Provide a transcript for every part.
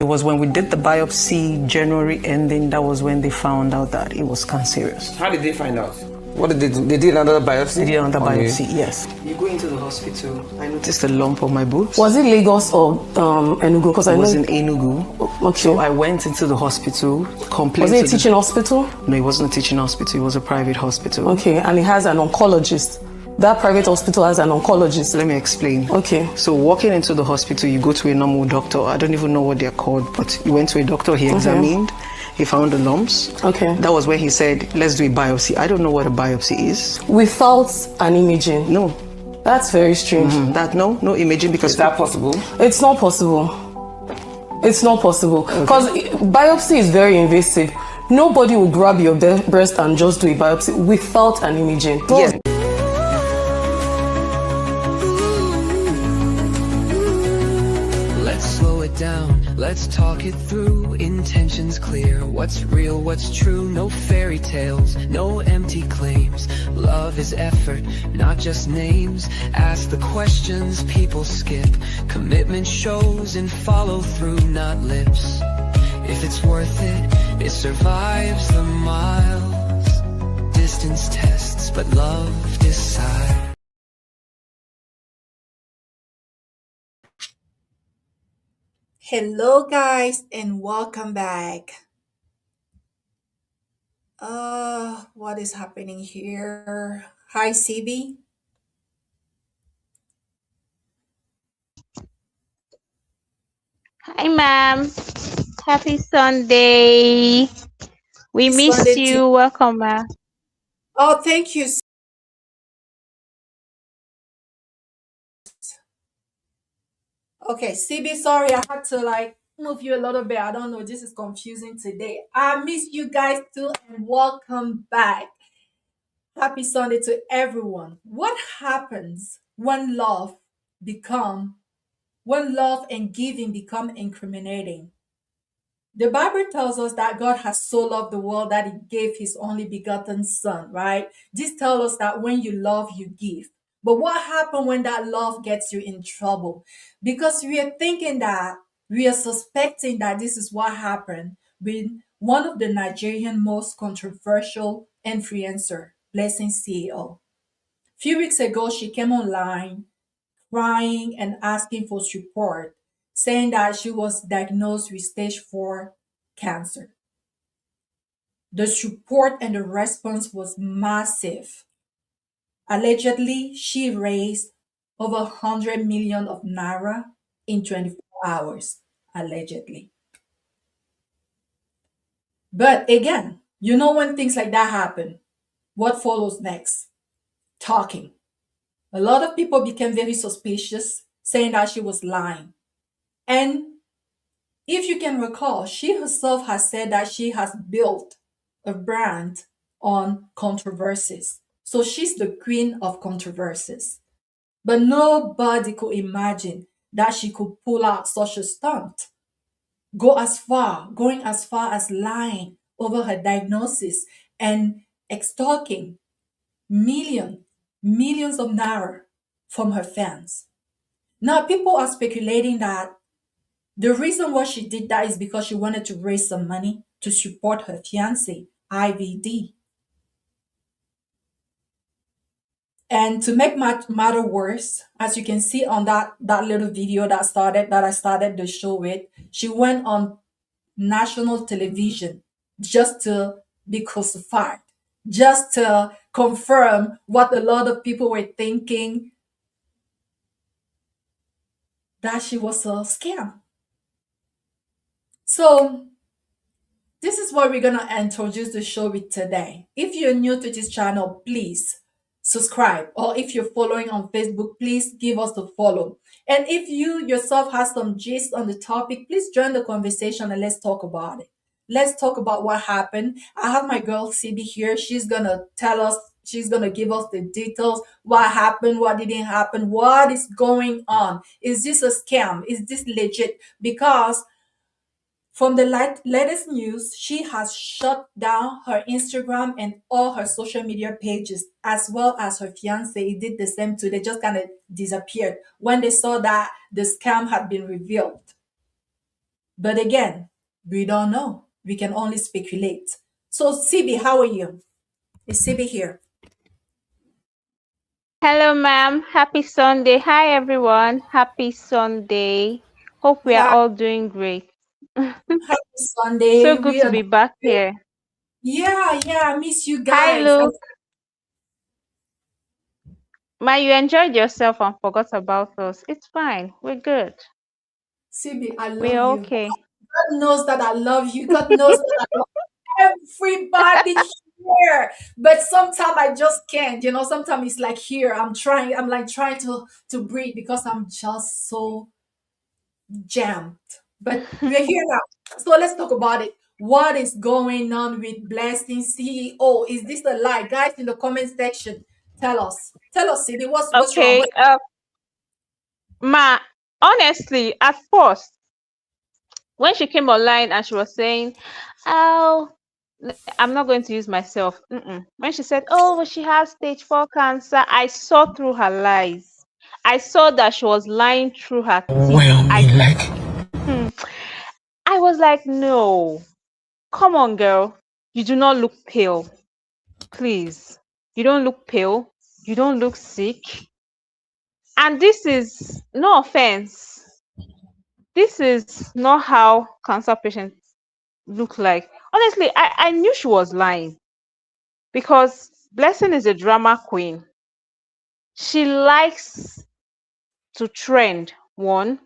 It was when we did the biopsy, January ending, that was when they found out that it was cancerous. How did they find out? What did they do? They did another biopsy? They did another biopsy, yes. You go into the hospital, I noticed a lump on my boot. Was it Lagos or Enugu? Because I was in Enugu. Okay. So I went into the hospital. Was it a teaching hospital? No, it wasn't a teaching hospital. It was a private hospital. Okay, and it has an oncologist. That private hospital has an oncologist. Let me explain. Okay. So walking into the hospital, you go to a normal doctor. I don't even know what they're called, but you went to a doctor, he examined, he found the lumps. Okay. That was where he said, let's do a biopsy. I don't know what a biopsy is. Without an imaging? No. That's very strange. No imaging because... Is that possible? It's not possible. It's not possible. Because biopsy is very invasive. Nobody will grab your breast and just do a biopsy without an imaging. Yes. Down, let's talk it through. Intentions clear, what's real, what's true. No fairy tales, no empty claims. Love is effort, not just names. Ask the questions people skip. Commitment shows and follow through, not lips. If it's worth it, it survives the miles. Distance tests, but love decides. Hello guys and welcome back. What is happening here? Hi CB. Hi, ma'am. Happy Sunday. We miss Sunday you. Welcome, ma'am. Oh, thank you. Okay, CB, sorry, I had to move you a little bit. I don't know, this is confusing today. I miss you guys too and welcome back. Happy Sunday to everyone. What happens when love and giving become incriminating? The Bible tells us that God has so loved the world that he gave his only begotten son, right? This tells us that when you love, you give. But what happens when that love gets you in trouble? Because we are suspecting that this is what happened with one of the Nigerian most controversial influencer, Blessing CEO. A few weeks ago, she came online crying and asking for support, saying that she was diagnosed with stage 4 cancer. The support and the response was massive. Allegedly, she raised over 100 million of naira in 24 hours, allegedly. But again, you know when things like that happen, what follows next? Talking. A lot of people became very suspicious, saying that she was lying. And if you can recall, she herself has said that she has built a brand on controversies. So she's the queen of controversies. But nobody could imagine that she could pull out such a stunt. Going as far as lying over her diagnosis and extorting millions of naira from her fans. Now, people are speculating that the reason why she did that is because she wanted to raise some money to support her fiancé, IVD. And to make matter worse, as you can see on that little video that I started the show with, she went on national television just to be crucified, just to confirm what a lot of people were thinking, that she was a scam. So this is what we're going to introduce the show with today. If you're new to this channel, please subscribe. Or if you're following on Facebook, please give us a follow. And if you yourself have some gist on the topic, please join the conversation and let's talk about it. Let's talk about what happened. I have my girl CB here. She's going to tell us, she's going to give us the details. What happened? What didn't happen? What is going on? Is this a scam? Is this legit? Because from the latest news, she has shut down her Instagram and all her social media pages, as well as her fiance. He did the same too. They just kind of disappeared when they saw that the scam had been revealed. But again, we don't know. We can only speculate. So, CB, how are you? Is CB here? Hello, ma'am. Happy Sunday. Hi, everyone. Happy Sunday. Hope we are Hi, all doing great. happy So Sunday. good We to are. be back here. Yeah, yeah. I miss you Hi, guys. Luke. Ma, you enjoyed yourself and forgot about us. It's fine. We're good. CB, I love We're you. okay. God knows that I love you. God knows that I love everybody here. But sometimes I just can't. Sometimes it's like here. I'm trying. I'm like trying to breathe because I'm just so jammed. But we're here now. So let's talk about it. What is going on with Blessing CEO? Is this a lie? Guys in the comment section, tell us. Tell us, Cindy, what's wrong? Okay. Ma, honestly, at first, when she came online and she was saying, "Oh, I'm not going to use myself." When she said, "Oh, well, she has stage 4 cancer," I saw through her lies. I saw that she was lying through her teeth. Well, me like. Hmm, I was like, no, come on, girl. You do not look pale. Please. You don't look pale. You don't look sick. And this is no offense. This is not how cancer patients look like. Honestly, I knew she was lying because Blessing is a drama queen. She likes to trend, one,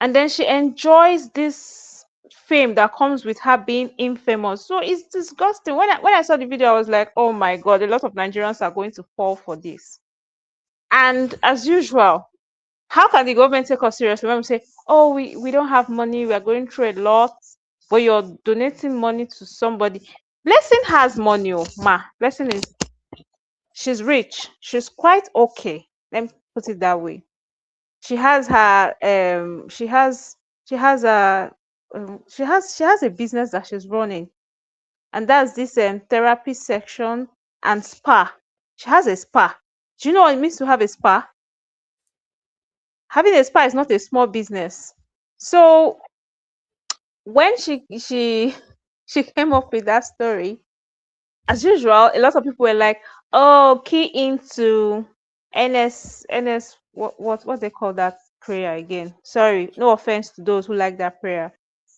and then she enjoys this fame that comes with her being infamous. So it's disgusting. When I saw the video, I was like, oh my god, a lot of Nigerians are going to fall for this. And as usual, how can the government take us seriously when we say, oh, we don't have money, we are going through a lot, but you're donating money to somebody? Blessing has money, oh, ma. Blessing is, she's rich. She's quite okay. Let me put it that way. She has her she has a business that she's running, and that's this therapy section and spa. She has a spa. Do you know what it means to have a spa? Having a spa is not a small business. So when she she came up with that story, as usual, a lot of people were like, "Oh, key into NS, what they call that prayer again?" Sorry, no offense to those who like that prayer,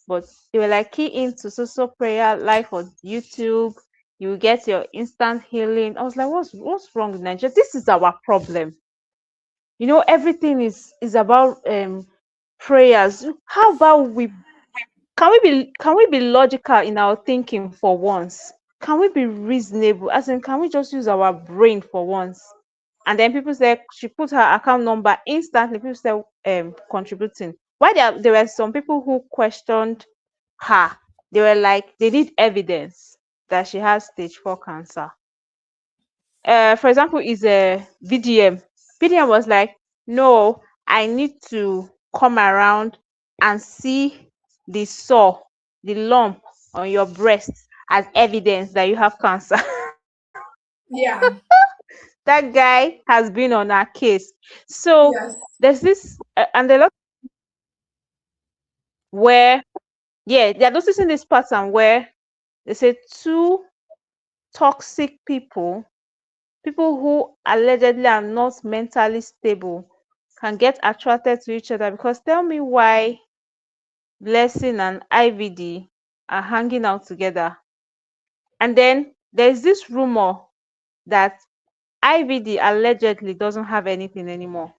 but they were like, "Key into so prayer live on YouTube. You will get your instant healing." I was like, "What's wrong with Nigeria? This is our problem. Everything is about prayers. How about we can we be logical in our thinking for once? Can we be reasonable? As in, can we just use our brain for once?" And then people said she put her account number instantly. People said contributing. Why there were some people who questioned her. They were like, they need evidence that she has stage 4 cancer. For example, is a VDM. VDM was like, no, I need to come around and see the sore, the lump on your breast as evidence that you have cancer. Yeah. That guy has been on our case. So Yes. there's this, and a lot where, yeah, they're noticing this pattern where they say two toxic people who allegedly are not mentally stable, can get attracted to each other. Because tell me why Blessing and IVD are hanging out together. And then there's this rumor that IVD allegedly doesn't have anything anymore.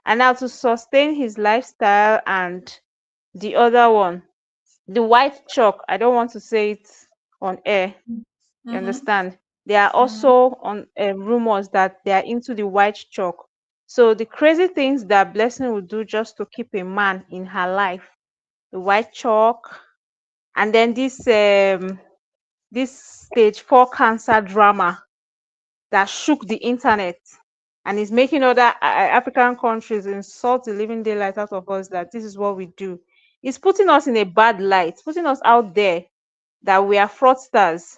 And now to sustain his lifestyle and the other one, the white chalk, I don't want to say it on air. You Mm-hmm. understand? There are Mm-hmm. also on rumors that they are into the white chalk. So the crazy things that Blessing would do just to keep a man in her life, the white chalk, and then this stage 4 cancer drama that shook the internet and is making other African countries insult the living daylight out of us, that this is what we do. It's putting us in a bad light, putting us out there that we are fraudsters.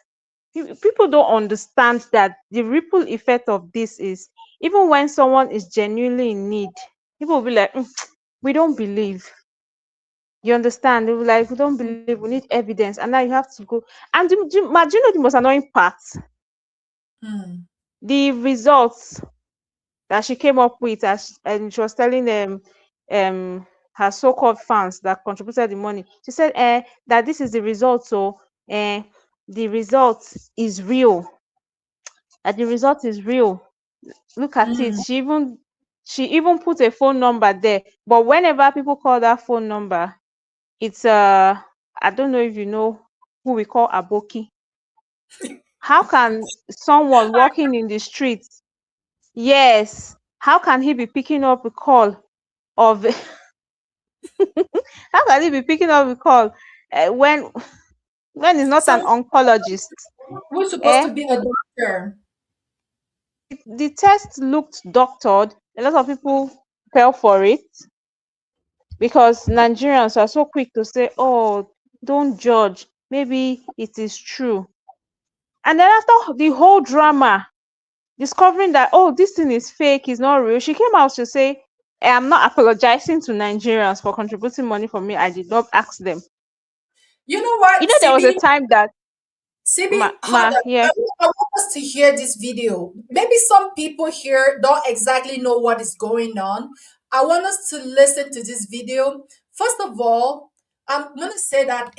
People don't understand that the ripple effect of this is, even when someone is genuinely in need, people will be like, we don't believe. You understand? They were like, we don't believe, we need evidence, and now you have to go. And do you know the most annoying part? Hmm. The results that she came up with, and she was telling them, her so-called fans that contributed the money. She said, that this is the result, so the result is real. That the result is real. Look at it. Hmm. She even put a phone number there. But whenever people call that phone number, it's I don't know if you know who we call Aboki. How can someone walking in the street, yes, how can he be picking up a call of how can he be picking up a call when he's not an Some oncologist? we're supposed Eh? to be a doctor. The test looked doctored. A lot of people fell for it because Nigerians are so quick to say, oh, don't judge. Maybe it is true. And then after the whole drama, discovering that, oh, this thing is fake, is not real, she came out to say, I'm not apologizing to Nigerians for contributing money for me. I did not ask them. You know what, There was a CB? time that CB, hold on. yeah. I want us to hear this video. Maybe some people here don't exactly know what is going on. I want us to listen to this video. First of all, I'm going to say that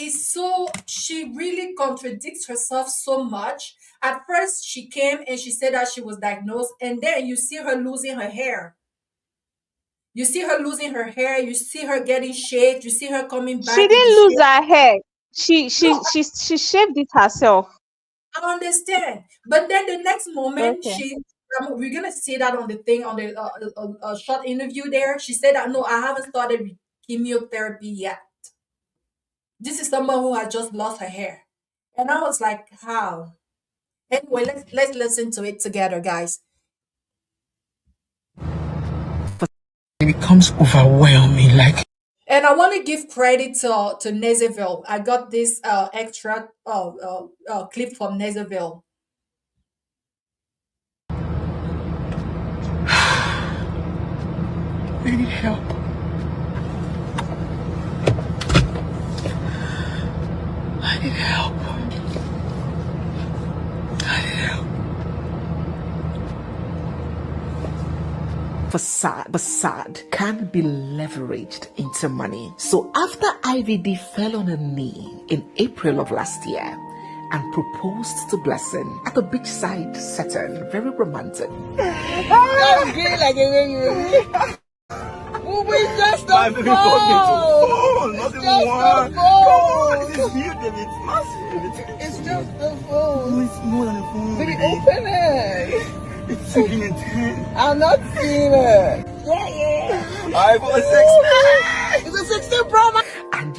she really contradicts herself so much. At first, she came and she said that she was diagnosed, and then you see her losing her hair. You see her losing her hair. You see her getting shaved. You see her coming She back with the didn't lose shave. her hair. She No, she she she shaved it herself. I understand. But then the next moment, Okay. we're gonna see that on the thing on the short interview there. She said that no, I haven't started with chemotherapy yet. This is someone who had just lost her hair, and I was like, how? Anyway, let's listen to it together, guys. It becomes overwhelming. Like, And I want to give credit to Nezeville. I got this extra clip from Nezeville. I need help. I need help. I need help. Facade can be leveraged into money. So after IVD fell on her knee in April of last year and proposed to Blessing at a beachside setting, very romantic. I'm feeling like a baby. We just don't phone. Not even one. Come on, this is huge, baby. It's massive. It's just the phone. No, it's more than a phone. Baby, open it. It's taking a 10. I'm not seeing it. Yeah. iPhone 16. It's a 16 Pro Max. And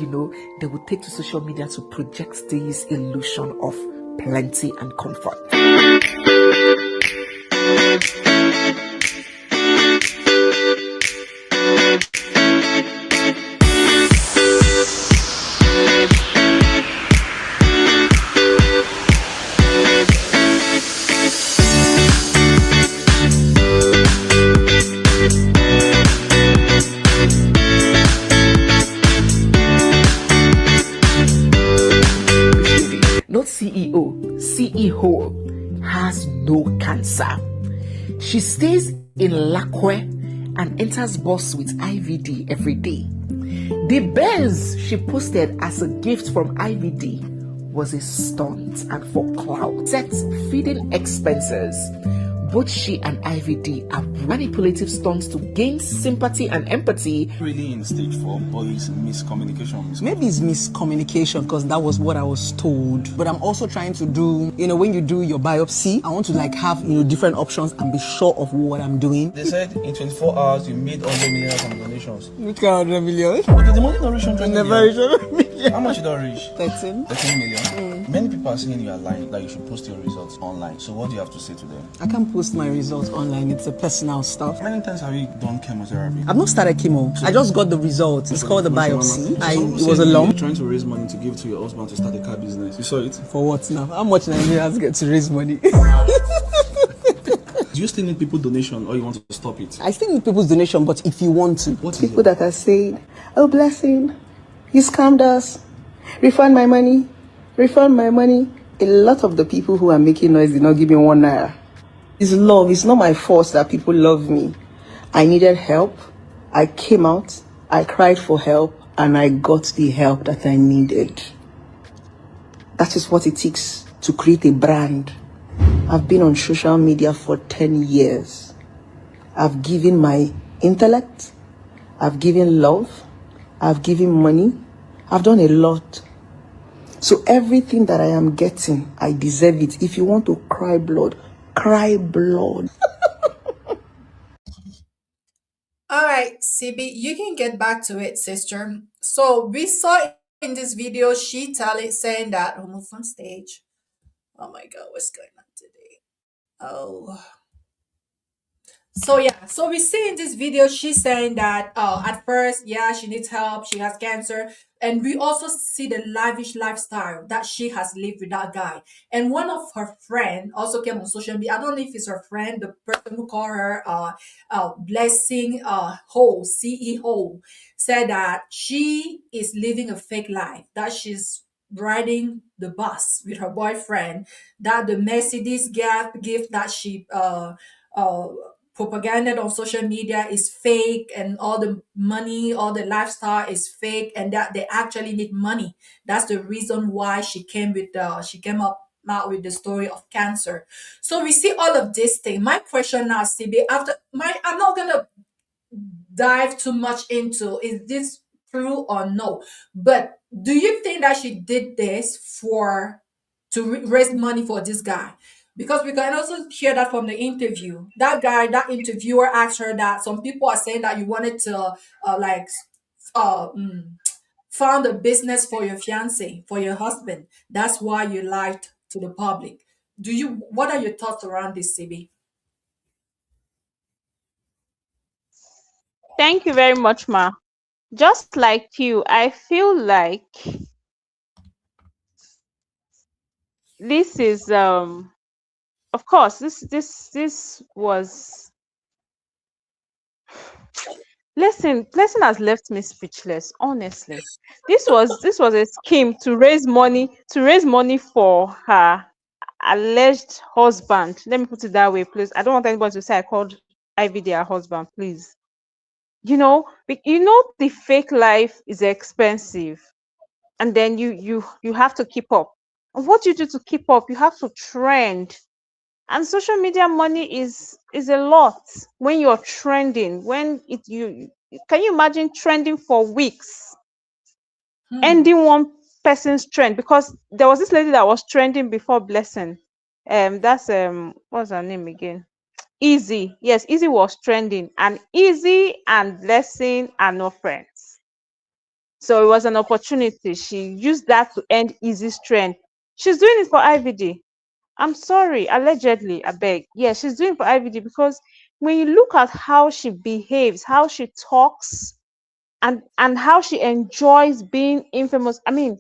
they will take to social media to project this illusion of plenty and comfort. Not CEO has no cancer. She stays in Lakwe and enters bus with IVD every day. The bears she posted as a gift from IVD was a stunt and for clout. Set feeding expenses. Both she and IVD are manipulative stunts to gain sympathy and empathy. Really in stage 4, or is miscommunication? Maybe it's miscommunication because that was what I was told. But I'm also trying to do, when you do your biopsy, I want to have, different options and be sure of what I'm doing. They said in 24 hours you made 100 million from donations. Look at 100 million. Okay, the money not reach 100 Never million. reach 100 million. How much you don't reach? 13. 13 million. Many people are saying you are lying, that you should post your results online. So what do you have to say to them? I can't post my results online. It's a personal stuff. How many times have you done chemotherapy? I've not started chemo. I just got the results. It's called the biopsy. It was a You're lump. trying to raise money to give to your husband to start a car business. You saw it? For what now? How much Nigerians get to raise money? Do you still need people donation or you want to stop it? I still need people's donation, but if you want to. What is people it? that are saying, oh, Blessing, You scammed us. Refund my money. Refund my money. A lot of the people who are making noise did not give me 1 naira. It's love. It's not my fault that people love me. I needed help. I came out. I cried for help. And I got the help that I needed. That is what it takes to create a brand. I've been on social media for 10 years. I've given my intellect. I've given love. I've given money. I've done a lot. So everything that I am getting, I deserve it. If you want to cry blood, cry blood. All right, CB, you can get back to it, sister. So we saw in this video she saying that move on stage. Oh my god, what's going on today? Oh. So yeah, so we see in this video she's saying that at first, yeah, she needs help, she has cancer, and we also see the lavish lifestyle that she has lived with that guy. And one of her friend also came on social media. I don't know if it's her friend, the person who called her Blessing Ho, CEO, said that she is living a fake life, that she's riding the bus with her boyfriend, that the Mercedes gift that she uh propaganda on social media is fake, and all the money, all the lifestyle is fake, and that they actually need money. That's the reason why she came up out with the story of cancer. So we see all of this thing. My question now, CB, after my I'm not gonna dive too much into is this true or no, but do you think that she did this for to raise money for this guy? Because we can also hear that from the interview. That guy, that interviewer asked her that some people are saying that you wanted to like uh mm, found a business for your fiance, for your husband. That's why you lied to the public. Do you What are your thoughts around this, CB? Thank you very much, Ma. Just like you, I feel like this is of course this was Blessing has left me speechless, honestly. This was a scheme to raise money for her alleged husband. Let me put it that way, please. I don't want anybody to say I called IVD her husband, please. The fake life is expensive, and then you have to keep up. And what you do to keep up, you have to trend. And social media money is a lot when you're trending. When it you can you imagine trending for weeks, Hmm. ending one person's trend? Because there was this lady that was trending before Blessing. That's what's her name again? Easy. Yes, Easy was trending, and Easy and Blessing are no friends. So it was an opportunity. She used that to end Easy's trend. She's doing it for IVD. I'm sorry, allegedly, I beg. Yeah, she's doing for IVD because when you look at how she behaves, how she talks, and how she enjoys being infamous. I mean,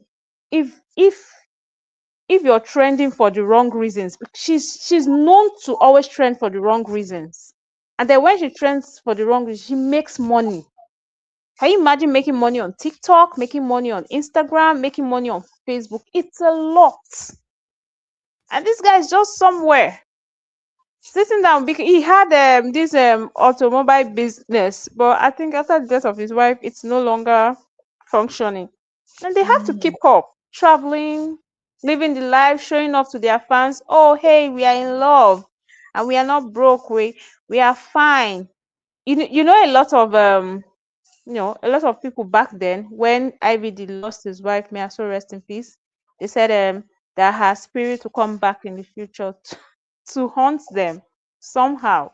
if if if you're trending for the wrong reasons, she's known to always trend for the wrong reasons. And then when she trends for the wrong reasons, she makes money. Can you imagine making money on TikTok, making money on Instagram, making money on Facebook? It's a lot. And this guy is just somewhere sitting down because he had this automobile business, but I think after the death of his wife, it's no longer functioning. And they have to keep up, traveling, living the life, showing off to their fans. Oh, hey, we are in love, and we are not broke. We are fine. A lot of people back then when IVD lost his wife, may I so rest in peace. They said that her spirit will come back in the future to haunt them somehow.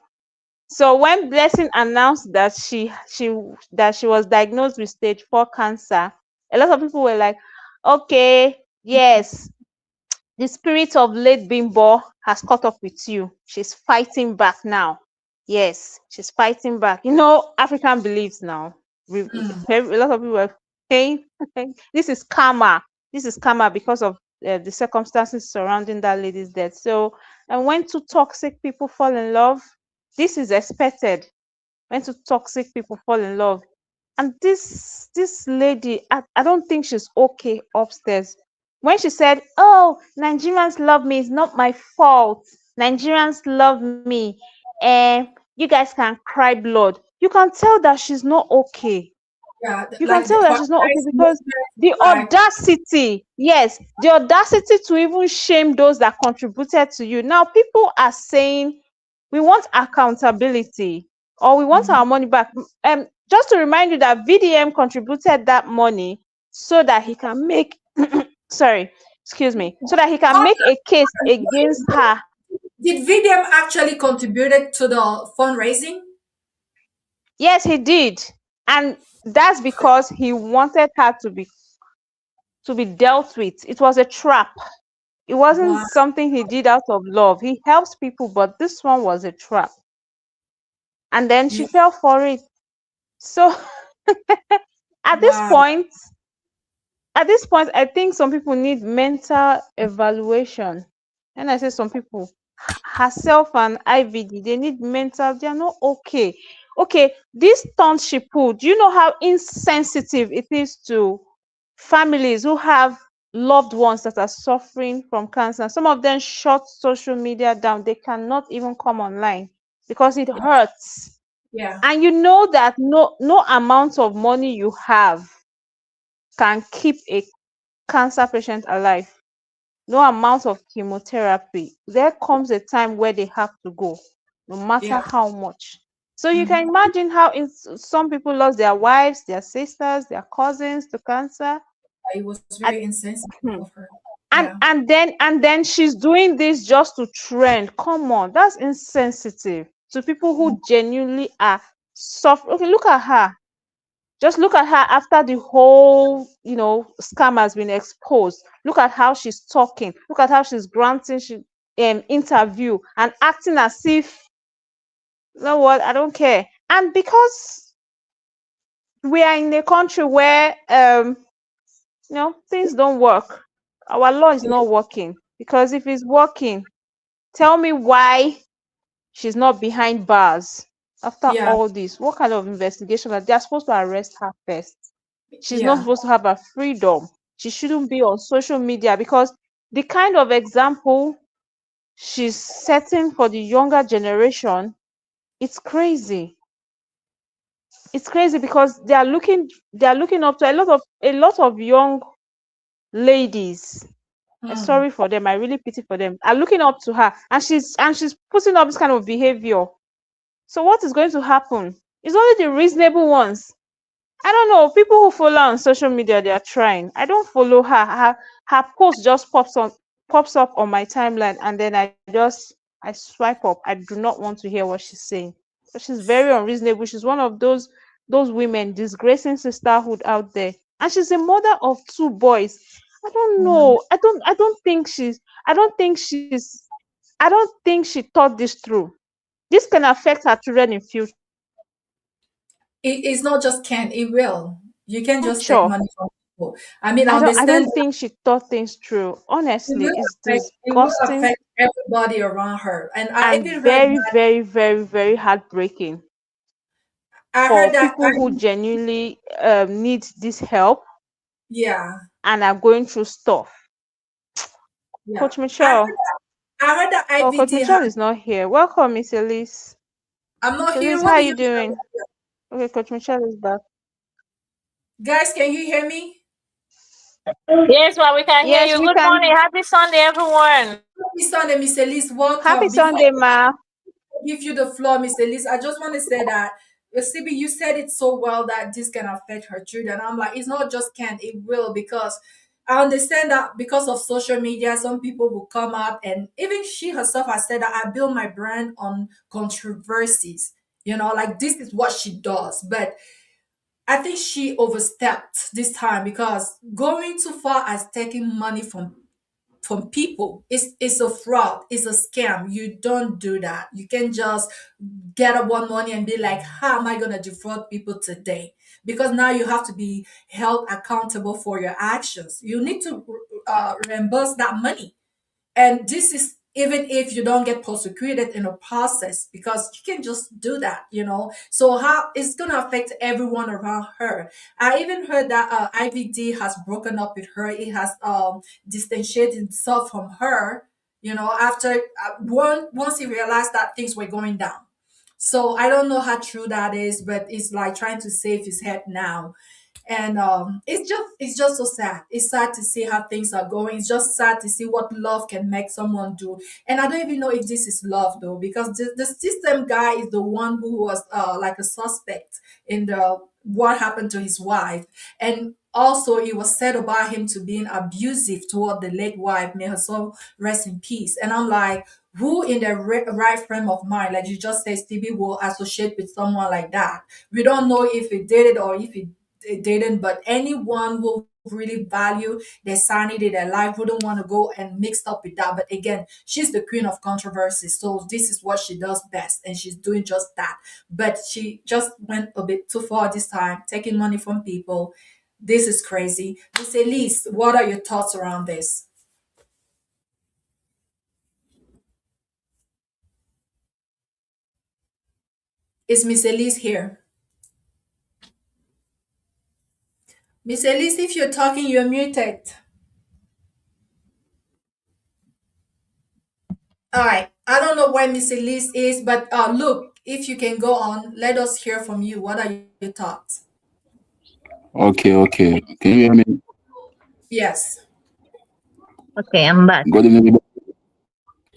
So when Blessing announced that she was diagnosed with stage 4 cancer, a lot of people were like, okay, yes, the spirit of late Bimbo has caught up with you. She's fighting back now. Yes, she's fighting back. African beliefs now. A lot of people are saying this is karma. This is karma because of the circumstances surrounding that lady's death. So, and when two toxic people fall in love, this is expected. When two toxic people fall in love, And this lady, I don't think she's okay upstairs. When she said, "Oh, Nigerians love me, it's not my fault. Nigerians love me, and you guys can cry blood." You can tell that she's not okay. Yeah, You can like tell that her she's not okay eyes because movement, the like audacity, yes, the audacity to even shame those that contributed to you. Now, people are saying we want accountability or we want mhm. our money back. Just to remind you that VDM contributed that money so that he can make, sorry, excuse me, so that he can make a case against her. Did VDM actually contributed to the fundraising? Yes, he did. And that's because he wanted her to be dealt with. It was a trap. It wasn't Wow, something he did out of love. He helps people, but this one was a trap. And then she yeah, fell for it. So at this wow, point, at this point, I think some people need mental evaluation. And I say some people, herself and IVD, they need mental, they are not okay. Okay, this stunt she pulled, do you know how insensitive it is to families who have loved ones that are suffering from cancer? Some of them shut social media down. They cannot even come online because it hurts. yeah, And you know that no amount of money you have can keep a cancer patient alive. No amount of chemotherapy. There comes a time where they have to go, no matter yeah. how much. So you can Mhm. imagine how some people lost their wives, their sisters, their cousins to cancer. It was At, very insensitive hmm. of her. and Yeah, and then and then she's doing this just to trend. Come on, that's insensitive to people who genuinely are suffering. Okay, look at her. Just look at her after the whole, scam has been exposed. Look at how she's talking. Look at how she's granting interview and acting as if, you know what, I don't care. And because we are in a country where things don't work, our law is not working. Because if it's working, tell me why she's not behind bars after yeah, all this. What kind of investigation? They're supposed to arrest her first. She's not yeah. supposed to have her freedom. She shouldn't be on social media because the kind of example she's setting for the younger generation, it's crazy. It's crazy because they are looking up to a lot of young ladies. Mm. Sorry for them. I really pity for them. Are looking up to her, and she's putting up this kind of behavior. So what is going to happen? It's only the reasonable ones. I don't know. People who follow her on social media, they are trying. I don't follow her. Her post just pops up on my timeline, and then I swipe up. I do not want to hear what she's saying. But she's very unreasonable. She's one of those women disgracing sisterhood out there, and she's a mother of two boys. I don't Wow. know. I don't think she thought this through. This can affect her children in future. It's not just can, it will. You can just take Sure. money from people. I mean, I I understand don't that think she thought things through. Honestly, it's it will disgusting affect everybody around her. And I and even heard very, that very, very, very heartbreaking I heard for that people who genuinely need this help yeah, and are going through stuff. yeah. Coach Michelle. I heard that Oh, Coach IVD Michelle had is not here. Welcome, Miss Elise. I'm Miss not Elise, hearing how what are did you you say? doing? Okay, Coach Michelle is back. Guys, can you hear me? Yes, well, we can hear Yes, you. we Good morning. can. Happy Sunday, everyone. Happy Sunday, Miss Elise. Happy Welcome. Before Sunday, ma. give you the floor, Mr. Elise. I just want to say that CB, you said it so well that this can affect her children. I'm like, it's not just can, it will, because I understand that because of social media, some people will come up, and even she herself has said that I build my brand on controversies. Like this is what she does. But I think she overstepped this time because going too far as taking money from people. It's a fraud. It's a scam. You don't do that. You can just get up one morning and be like, how am I gonna defraud people today? Because now you have to be held accountable for your actions. You need to reimburse that money. And this is even if you don't get prosecuted in the process, because you can just do that, you know. So how it's gonna affect everyone around her. I even heard that IVD has broken up with her. It has distanciated himself from her, you know, after once he realized that things were going down. So I don't know how true that is, but it's like trying to save his head now. And it's just so sad. It's sad to see how things are going. It's just sad to see what love can make someone do. And I don't even know if this is love though, because the system guy is the one who was like a suspect in the what happened to his wife. And also it was said about him to being abusive toward the late wife. May her soul rest in peace. And I'm like, who in their right frame of mind, like you just said, Stevie, will associate with someone like that? We don't know if he did it or if he didn't, but anyone who really value their sanity, their life, wouldn't want to go and mix up with that. But again, she's the queen of controversy, so this is what she does best, and she's doing just that. But she just went a bit too far this time, taking money from people. This is crazy. Miss Elise, what are your thoughts around this? Is Miss Elise here? Miss Elise, if you're talking, you're muted. All right. I don't know where Miss Elise is, but look, if you can go on, let us hear from you. What are your thoughts? Okay, okay. Can you hear me? Yes. Okay, I'm back. Good evening.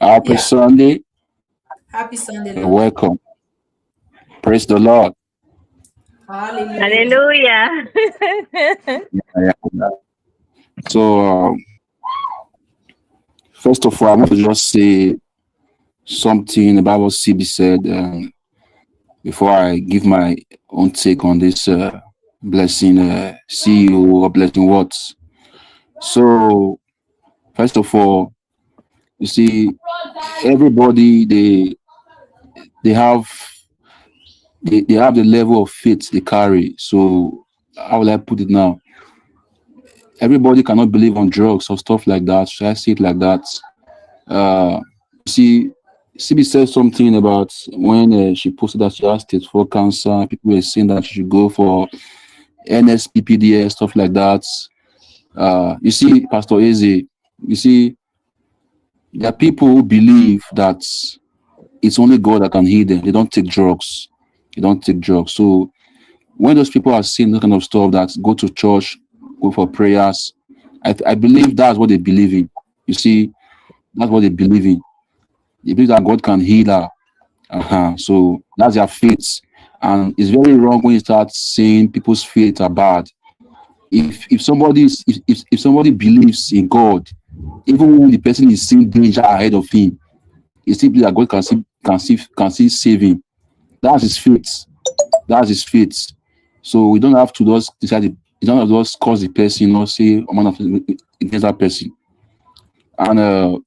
Happy Yeah. Sunday. Happy Sunday, You're love. welcome. Praise the Lord. Hallelujah. Hallelujah. Yeah. So, first of all, I want to just say something about what CB said before I give my own take on this blessing CEO or blessing words. So, first of all, you see, everybody they have they have the level of faith they carry. So how will I put it now? Everybody cannot believe on drugs or stuff like that. Should I say it like that? Uh, see, CB said something about when she posted that she has stage 4 cancer. People were saying that she should go for NSPPDS, stuff like that. You see, Pastor Eze, you see, there are people who believe that it's only God that can heal them. They don't take drugs. They don't take drugs. So when those people are saying that kind of stuff, that go to church, go for prayers, I believe that's what they believe in. You see, that's what they believe in. They believe that God can heal her. So that's their faith. And it's very wrong when you start saying people's faith are bad. If somebody believes in God, even when the person is seeing danger ahead of him, he still believes that God can still save him. That's his faith. That's his faith. So we don't have to just decide. You don't have to just cause the person or say a man against that person. And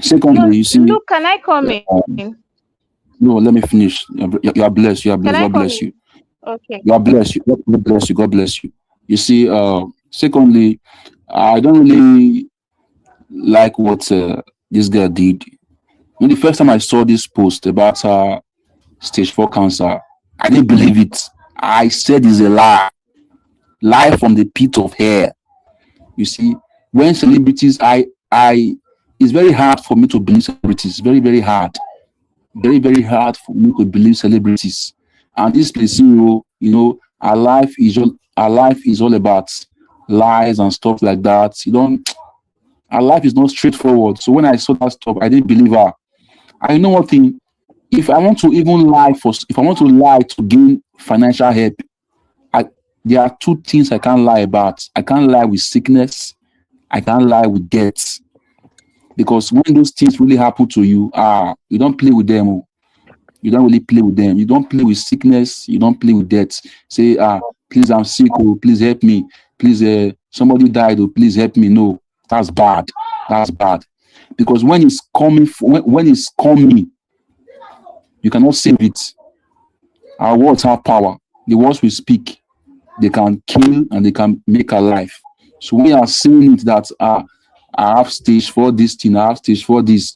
secondly, you see, Look, can I come uh, in? no, let me finish. You are blessed. You are Can blessed. I God come bless in? you. Okay. God bless you. God bless you. God bless you. You see, secondly, I don't really like what this girl did. When the first time I saw this post about stage 4 cancer, I didn't believe it. I said it's a lie. Lie from the pit of hell. You see, when celebrities, it's very hard for me to believe celebrities. Very, very hard. Very, very hard for me to believe celebrities. And this place, our life is all about lies and stuff like that. Our life is not straightforward. So when I saw that stuff, I didn't believe her. I know one thing. If I want to lie to gain financial help, there are two things I can't lie about. I can't lie with sickness. I can't lie with death. Because when those things really happen to you, you don't play with them. You don't really play with them. You don't play with sickness. You don't play with death. Say, please, I'm sick. Oh, please help me. Please, somebody died. Oh, please help me. No, that's bad. That's bad. Because when it's coming, when it's coming, you cannot save it. Our words have power. The words we speak, they can kill and they can make alive. So we are saying it that I have stage 4 this thing, I have stage 4 this.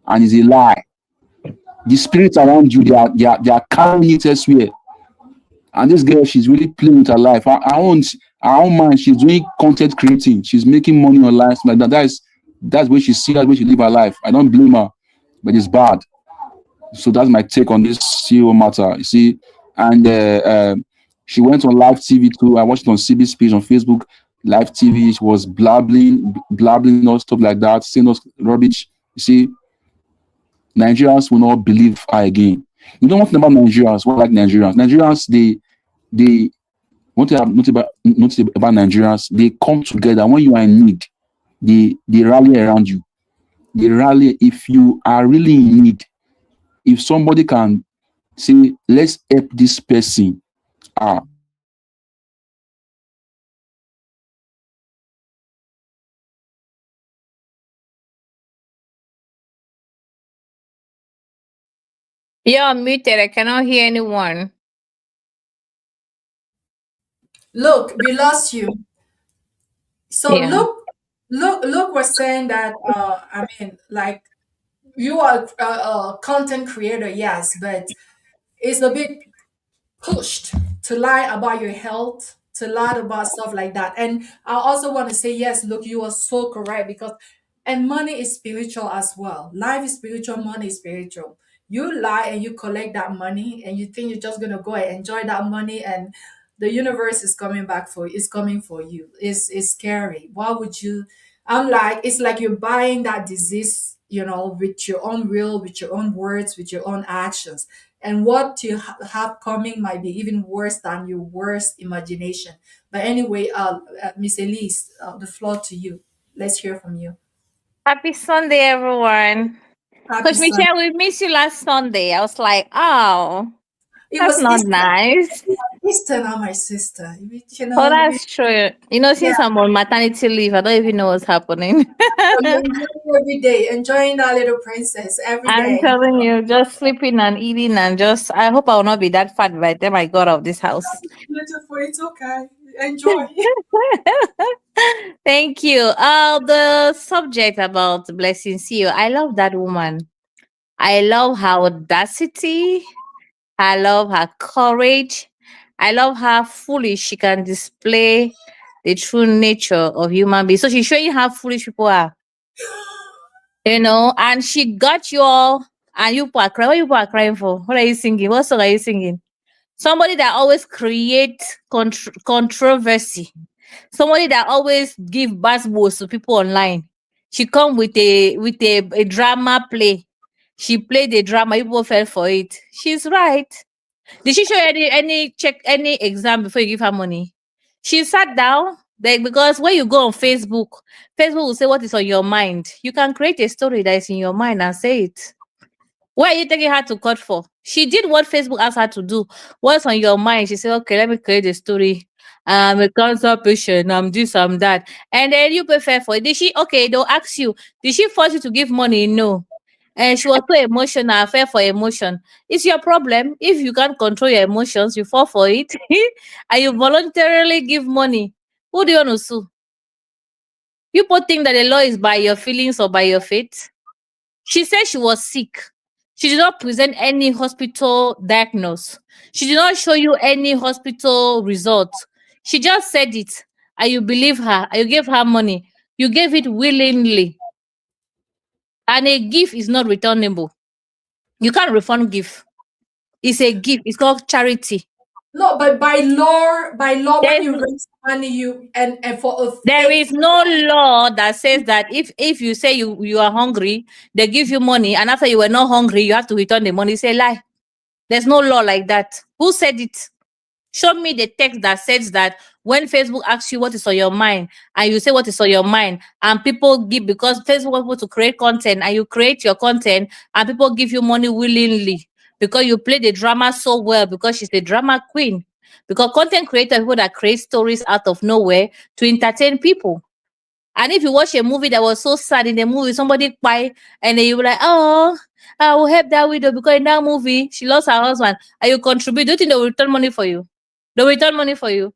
and it's a lie. The spirits around you, they are carrying it elsewhere. And this girl, she's really playing with her life. Her own mind, she's doing content creating. She's making money online. Like that. That's where she see. That's where she live her life. I don't blame her, but it's bad. So that's my take on this CEO matter. You see, and she went on live TV too. I watched it on CB's page on Facebook. Live TV. She was blabbling all stuff like that, saying us rubbish. You see, Nigerians will not believe her again. You know one thing about Nigerians? What like Nigerians? Nigerians, they one thing I've noticed about Nigerians, they come together when you are in need. They rally around you. They rally if you are really in need. If somebody can say, let's help this person. You're muted. I cannot hear anyone. Look, we lost you. So Yeah. look was saying that I mean, like, you are a content creator, yes, but it's a bit pushed to lie about your health, to lie about stuff like that. And I also want to say, yes, look, you are so correct, because and money is spiritual as well. Life is spiritual, money is spiritual. You lie and you collect that money and you think you're just gonna go and enjoy that money, and the universe is coming back for you, is coming for you. It's scary. Why would you? I'm like, it's like you're buying that disease, with your own will, with your own words, with your own actions. And what you have coming might be even worse than your worst imagination. But anyway, Miss Elise, the floor to you. Let's hear from you. Happy Sunday, everyone. Happy Coach Sunday. Michelle, we missed you last Sunday. I was like, oh, It that's was not Easter. nice. Easter now, my sister. Oh, that's true. Yeah, Since I'm on maternity leave, I don't even know what's happening. so you're enjoying every day, enjoying that little princess every I'm day. telling you, just sleeping and eating and just, I hope I will not be that fat by the time I got out of this house. Beautiful, it's okay. Enjoy. Thank you. The subject about Blessing CEO, I love that woman. I love her audacity. I love her courage. I love how fully she can display the true nature of human beings. So she's showing how foolish people are, and she got you all, and you people are crying. What you people are crying for? What are you singing? What song are you singing? Somebody that always create controversy. Somebody that always give bad words to people online. She come with a drama play. She played the drama. People fell for it. She's right. Did she show you any exam before you give her money? She sat down. Like, because when you go on Facebook will say what is on your mind. You can create a story that is in your mind and say it. Why are you taking her to court for? She did what Facebook asked her to do. What's on your mind? She said, okay, let me create a story. I'm a cancer patient. I'm this, I'm that. And then you pay fair for it. Did she, okay, they'll ask you, did she force you to give money? No. And she was so emotional, fair for emotion. It's your problem. If you can't control your emotions, you fall for it. And you voluntarily give money. Who do you want to sue? You both think that the law is by your feelings or by your faith? She said she was sick. She did not present any hospital diagnosis. She did not show you any hospital results. She just said it, and you believe her, and you gave her money. You gave it willingly. And a gift is not returnable. You can't refund gift. It's a gift. It's called charity. No, but by law, when There's you raise money, you and for a There faith. is no law that says that if you say you are hungry, they give you money, and after you were not hungry, you have to return the money. It's a lie. There's no law like that. Who said it? Show me the text that says that when Facebook asks you what is on your mind, and you say what is on your mind, and people give, because Facebook wants people to create content, and you create your content, and people give you money willingly because you play the drama so well, because she's a drama queen. Because content creators are people that create stories out of nowhere to entertain people. And if you watch a movie that was so sad, in the movie, somebody cry, and then you were like, oh, I will help that widow because in that movie, she lost her husband, and you contribute. Do you think they will return money for you? They'll return money for you.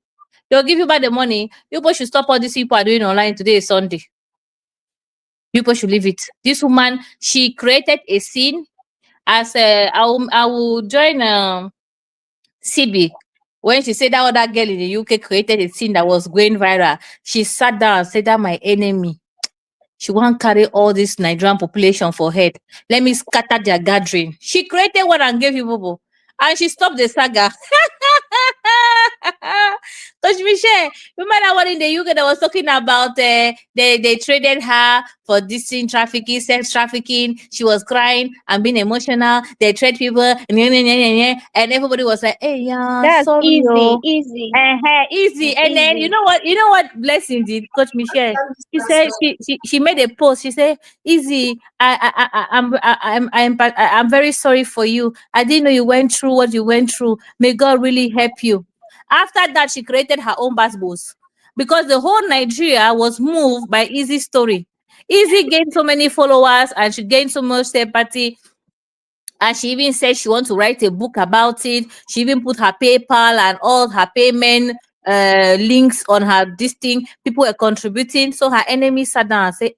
They'll give you back the money. You both should stop all these people are doing online. Today is Sunday. People should leave it. This woman, she created a scene as I will join CB. When she said that other girl in the UK created a scene that was going viral, she sat down and said that my enemy, she won't carry all this Nigerian population for head. Let me scatter their gathering. She created one and gave people, and she stopped the saga. Coach Michelle, remember that one in the UK that was talking about they traded her for this thing, trafficking, sex trafficking. She was crying and being emotional. They trade people, and everybody was like, "Hey, yeah, That's sorry, easy, oh, easy, easy." And then easy. you know what Blessing did, Coach Michelle. She said she made a post. She said, "Easy, I'm very sorry for you. I didn't know you went through what you went through. May God really help you." After that, she created her own bus because the whole Nigeria was moved by Easy's story. Easy gained so many followers and she gained so much sympathy. And she even said she wants to write a book about it. She even put her PayPal and all her payment links on her this thing. People were contributing. So her enemy sat down and said,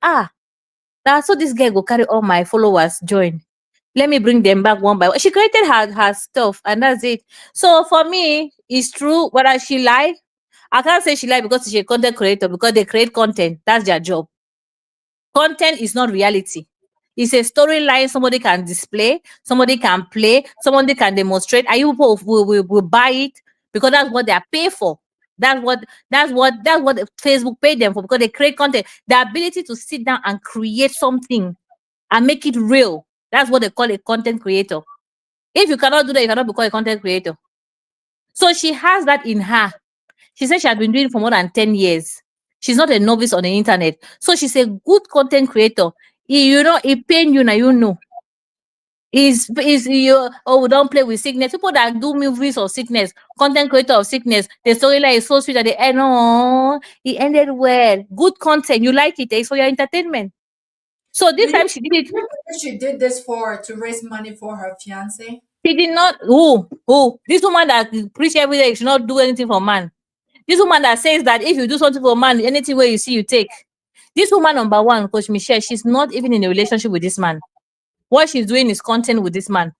that's so this girl will carry all my followers join. Let me bring them back one by one. She created her stuff and that's it. So for me, it's true. Whether she lied, I can't say she lied because she's a content creator because they create content. That's their job. Content is not reality. It's a storyline somebody can display, somebody can play, somebody can demonstrate, and you people will buy it because that's what they are paid for. That's what Facebook paid them for because they create content. The ability to sit down and create something and make it real. That's what they call a content creator. If you cannot do that, you cannot become a content creator. So she has that in her. She said she has been doing it for more than 10 years. She's not a novice on the internet. So she's a good content creator. It pain you now, you know. Is you we don't play with sickness. People that do movies of sickness, content creator of sickness, the storyline is so sweet at the end. Oh, it ended well. Good content. You like it, it's for your entertainment. So this time she did it. She did this to raise money for her fiance. She did not. Who? This woman that preach every day, she should not do anything for man. This woman that says that if you do something for man, anything where you see, you take. This woman, number one, Coach Michelle, she's not even in a relationship with this man. What she's doing is content with this man.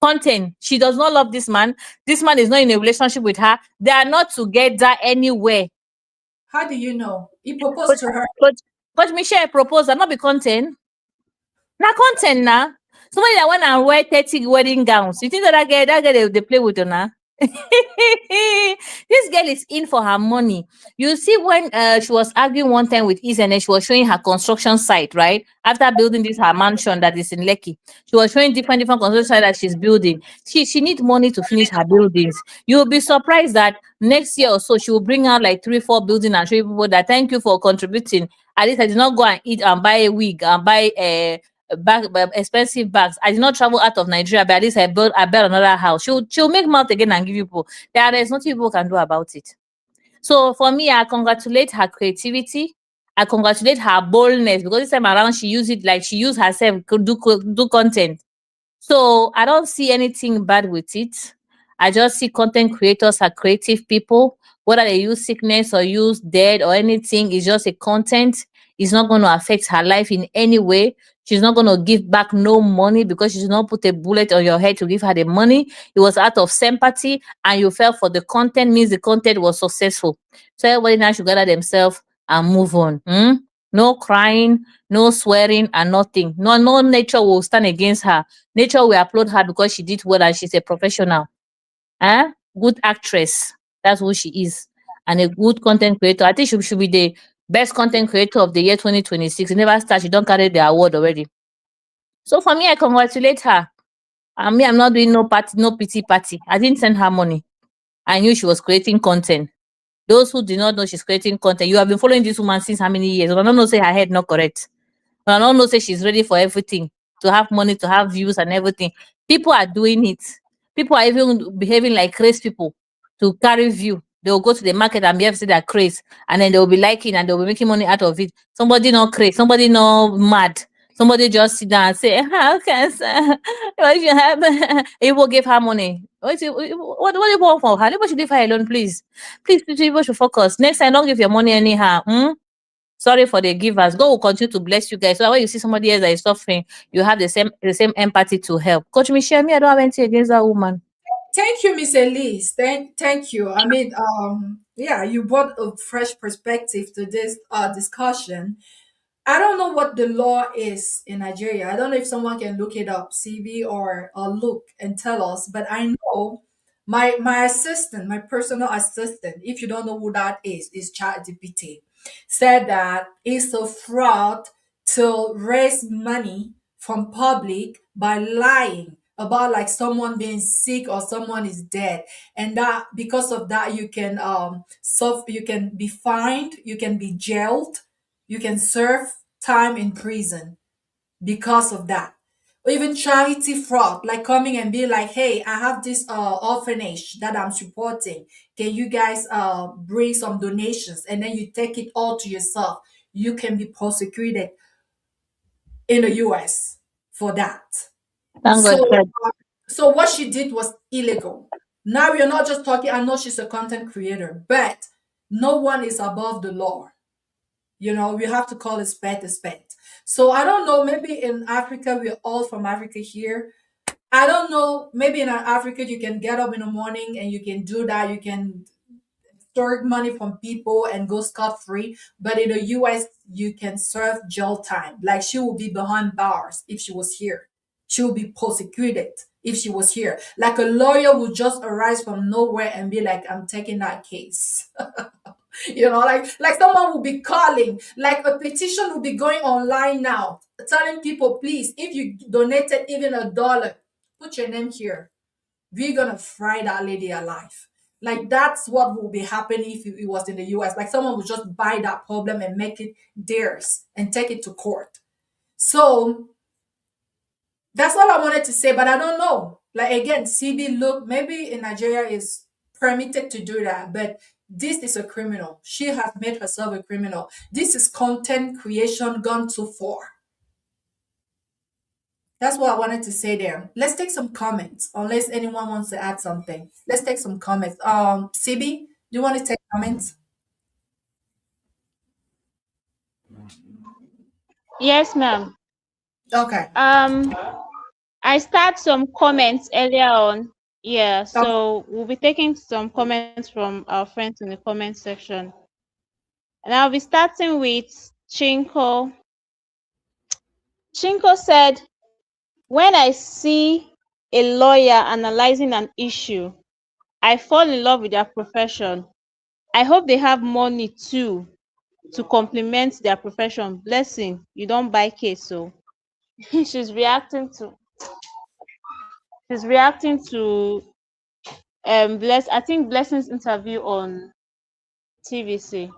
Content. She does not love this man. This man is not in a relationship with her. They are not together anywhere. How do you know? He proposed to her. Coach Michelle proposed that not be content. Now content now. Somebody that want to wear 30 wedding gowns. You think that girl they play with her now? This girl is in for her money. You see, when she was arguing one time with Izene, she was showing her construction site, right? After building this her mansion that is in Lekki, she was showing different construction sites that she's building. She needs money to finish her buildings. You'll be surprised that next year or so she will bring out like 3-4 buildings and show people that thank you for contributing. At least I did not go and eat and buy a wig and buy expensive bags. I did not travel out of Nigeria, but at least I built another house. She'll make mouth again and give you people. There's nothing people can do about it. So for me, I congratulate her creativity. I congratulate her boldness because this time around she used it like she used herself to do content. So I don't see anything bad with it. I just see content creators are creative people. Whether they use sickness or use dead or anything, it's just a content. It's not going to affect her life in any way. She's not going to give back no money because she's not put a bullet on your head to give her the money. It was out of sympathy and you fell for the content means the content was successful. So everybody now should gather themselves and move on. No crying, no swearing and nothing. No nature will stand against her. Nature will applaud her because she did well and she's a professional. Good actress. That's who she is. And a good content creator. I think she should be the best content creator of the year 2026. It never starts. She don't carry the award already. So for me, I congratulate her. And me, I'm not doing no pity party. I didn't send her money. I knew she was creating content. Those who do not know she's creating content, you have been following this woman since how many years? I don't know, say her head not correct. I don't know, say she's ready for everything, to have money, to have views and everything. People are doing it. People are even behaving like crazy people to carry view. They'll go to the market and behave say they're crazy, and then they'll be liking and they'll be making money out of it. Somebody not crazy, somebody not mad. Somebody just sit down and say, okay, sir, what you have? He will give her money. What do you want for her? Nobody should leave her alone, please. Please, people should focus. Next time, don't give your money anyhow. Sorry for the givers. God will continue to bless you guys. So that when you see somebody else that is suffering, you have the same empathy to help. Coach Michelle, me, I don't have anything against that woman. Thank you, Miss Elise. Thank you. I mean, yeah, you brought a fresh perspective to this discussion. I don't know what the law is in Nigeria. I don't know if someone can look it up, CB or look and tell us. But I know my assistant, my personal assistant, if you don't know who that is ChatGPT, said that it's a fraud to raise money from public by lying about like someone being sick or someone is dead, and that because of that you can be fined, you can be jailed, you can serve time in prison because of that. Or even charity fraud, like coming and be like, hey, I have this orphanage that I'm supporting. Can you guys bring some donations? And then you take it all to yourself. You can be prosecuted in the US for that. Thank God. So so what she did was illegal. Now we're not just talking, I know she's a content creator, but no one is above the law. You know, we have to call a spade a spade. So I don't know, maybe in Africa, we're all from Africa here. I don't know, maybe in Africa, you can get up in the morning and you can do that. You can extort money from people and go scot free. But in the US, you can serve jail time. Like she will be behind bars if she was here. She will be prosecuted if she was here. Like a lawyer would just arise from nowhere and be like, I'm taking that case. You know, like someone will be calling, like a petition will be going online now, telling people, please, if you donated even $1, put your name here. We're gonna fry that lady alive. Like that's what will be happening if it was in the US. Like someone would just buy that problem and make it theirs and take it to court. So that's all I wanted to say, but I don't know. Like again, CB, look, maybe in Nigeria is permitted to do that, but this is a criminal. She has made herself a criminal. This is content creation gone too far. That's what I wanted to say there. Let's take some comments, unless anyone wants to add something. Let's take some comments. CB, do you want to take comments? Yes, ma'am. Okay. I start some comments earlier on. Yeah, Okay. so we'll be taking some comments from our friends in the comment section. And I'll be starting with Chinko. Chinko said, when I see a lawyer analyzing an issue, I fall in love with their profession. I hope they have money too to complement their profession. Blessing, you don't buy case, so she's reacting to I think Blessing's interview on TVC.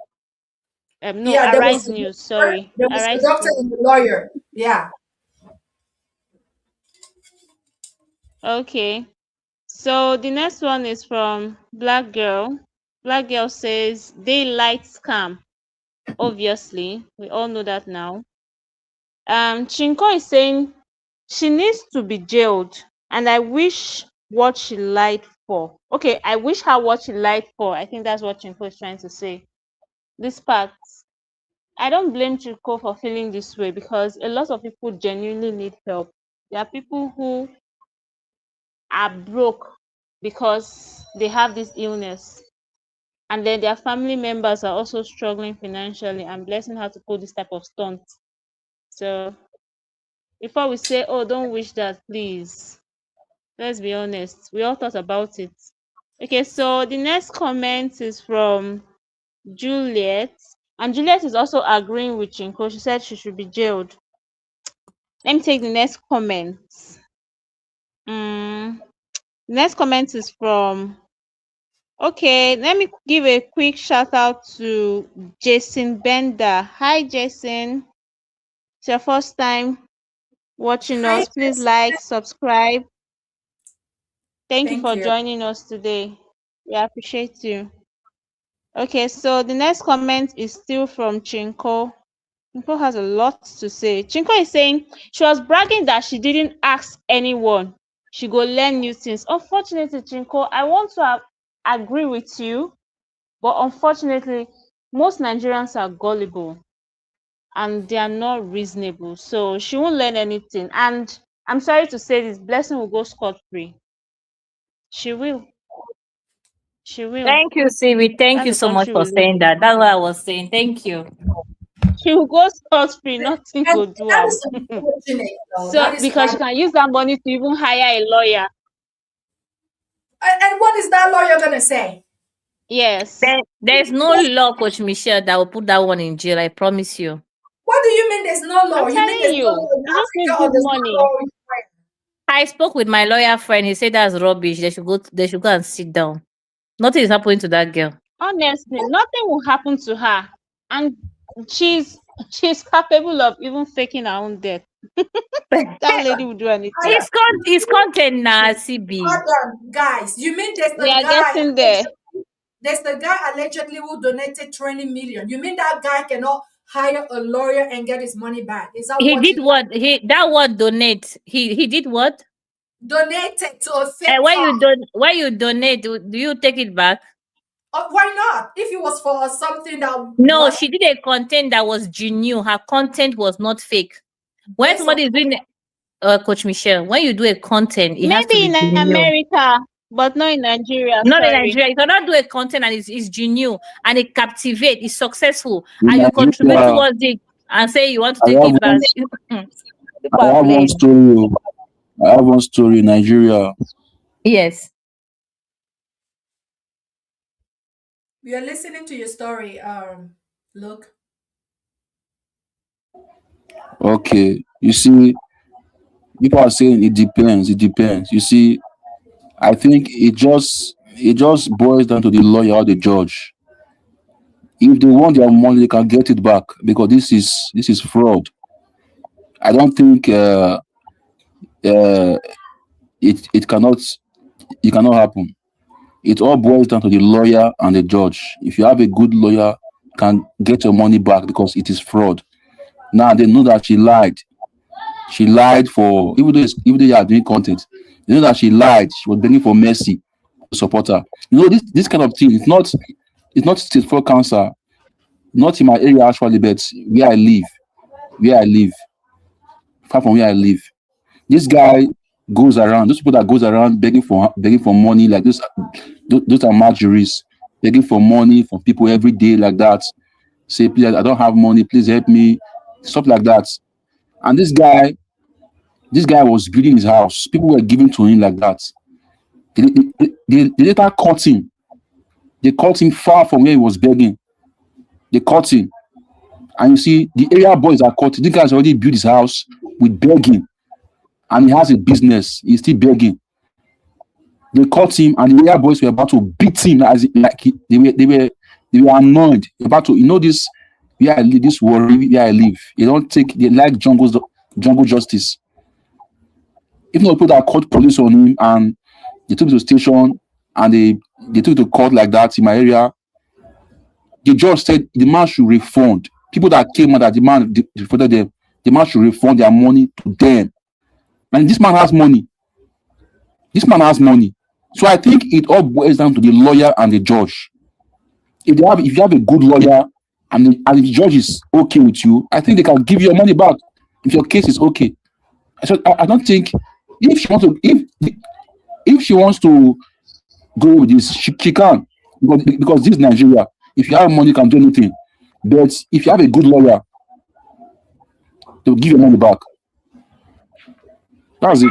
No, Yeah, Arise News, sorry. there was a Arise doctor News. and a lawyer. Yeah. Okay. So the next one is from Black Girl. Black Girl says daylight scam. Obviously, we all know that now. Chinko is saying she needs to be jailed, and I wish what she lied for. Okay, I wish her what she lied for. I think that's what Chinko is trying to say. This part, I don't blame Chinko for feeling this way because a lot of people genuinely need help. There are people who are broke because they have this illness, and then their family members are also struggling financially and blessing how to pull this type of stunt. So before we say, oh, don't wish that, please, let's be honest, we all thought about it. Okay, so the next comment is from Juliet, and Juliet is also agreeing with Chinko. She said she should be jailed. Let me take the next comment. The next comment is from, okay, let me give a quick shout out to Jason Bender. Hi, Jason. It's your first time watching Hi, us. Please Jess. like, subscribe. Thank you Thank for you. joining us today. We appreciate you. Okay, so the next comment is still from Chinko. Chinko has a lot to say. Chinko is saying she was bragging that she didn't ask anyone. She go learn new things. Unfortunately, Chinko, I want to agree with you, but unfortunately, most Nigerians are gullible. and they are not reasonable. So she won't learn anything. And I'm sorry to say this, Blessing will go scot-free. She will. She will. Thank you, Sibi. Thank And you the so much country for will lose saying it. that. That's what I was saying. Thank you. She will go scot-free, nothing And go do that am. is unfortunate, though. So That is because quite. she can use that money to even hire a lawyer. And what is that lawyer gonna say? Yes. There's no law, Coach Michelle, that will put that one in jail. I promise you. What do you mean there's no I'm law? You mean telling there's no you, law in you just need Africa or good there's no money. law in where? I spoke with my lawyer friend. He said that's rubbish. They should go. They should go and sit down. Nothing is happening to that girl. Honestly, nothing will happen to her. And she's she's capable of even faking her own death. That lady will do anything. It's content now, CB. Hold on, guys. You mean there's We the are guy getting there. there's the guy allegedly who donated 20 million. You mean that guy cannot hire a lawyer and get his money back? Is that He what did you what? That word donate. He did what? donated to a And fake cause? when you donate, do you take it back? Why not? If it was for something that No, what she did a content that was genuine. Her content was not fake. When based on somebody is doing Coach Michelle, when you do a content, it has to Maybe be in genuine. America, but not in Nigeria. Not in Sorry. Nigeria. You cannot do a content and it's genuine and it captivate, it's successful, In and you contribute Nigeria, towards it and say you want to I take have it back. one. People I are have one playing. story. I have one story in Nigeria. Yes. we are listening to your story. Look. Okay, you see, people are saying it depends. It depends. You see, I think it just boils down to the lawyer or the judge. If they want their money, they can get it back because this is fraud. I don't think uh, it cannot happen. It all boils down to the lawyer and the judge. If you have a good lawyer, can get your money back because it is fraud. Now they know that she lied. She lied for even though you are doing content. You know that she lied. She was begging for mercy to support her. You know this kind of thing. It's not stage 4 cancer. Not in my area actually, but where I live, far from where I live. This guy goes around. Those people that goes around begging for money like this. Those are margeries. Begging for money from people every day like that. Say, please, I don't have money. Please help me. Stuff like that. And this guy was building his house. People were giving to him like that. They later caught him. They caught him far from where he was begging. They caught him. And you see, the area boys are caught. This guy's already built his house with begging. And he has a business. He's still begging. They caught him, and the area boys were about to beat him they were annoyed. About to, this where I live, this worry where I live. They like jungle justice. If not, people that called police on him and they took him to station and they took him to court like that in my area. The judge said the man should refund. People that came out that the man defrauded them, the man should refund their money to them. And this man has money. This man has money. So I think it all boils down to the lawyer and the judge. If you have a good lawyer and the judge is okay with you, I think they can give you your money back if your case is okay. So I don't think if she wants to go with this, she can because this is Nigeria. If you have money, you can do anything. But if you have a good lawyer, they'll give your money back. That's it.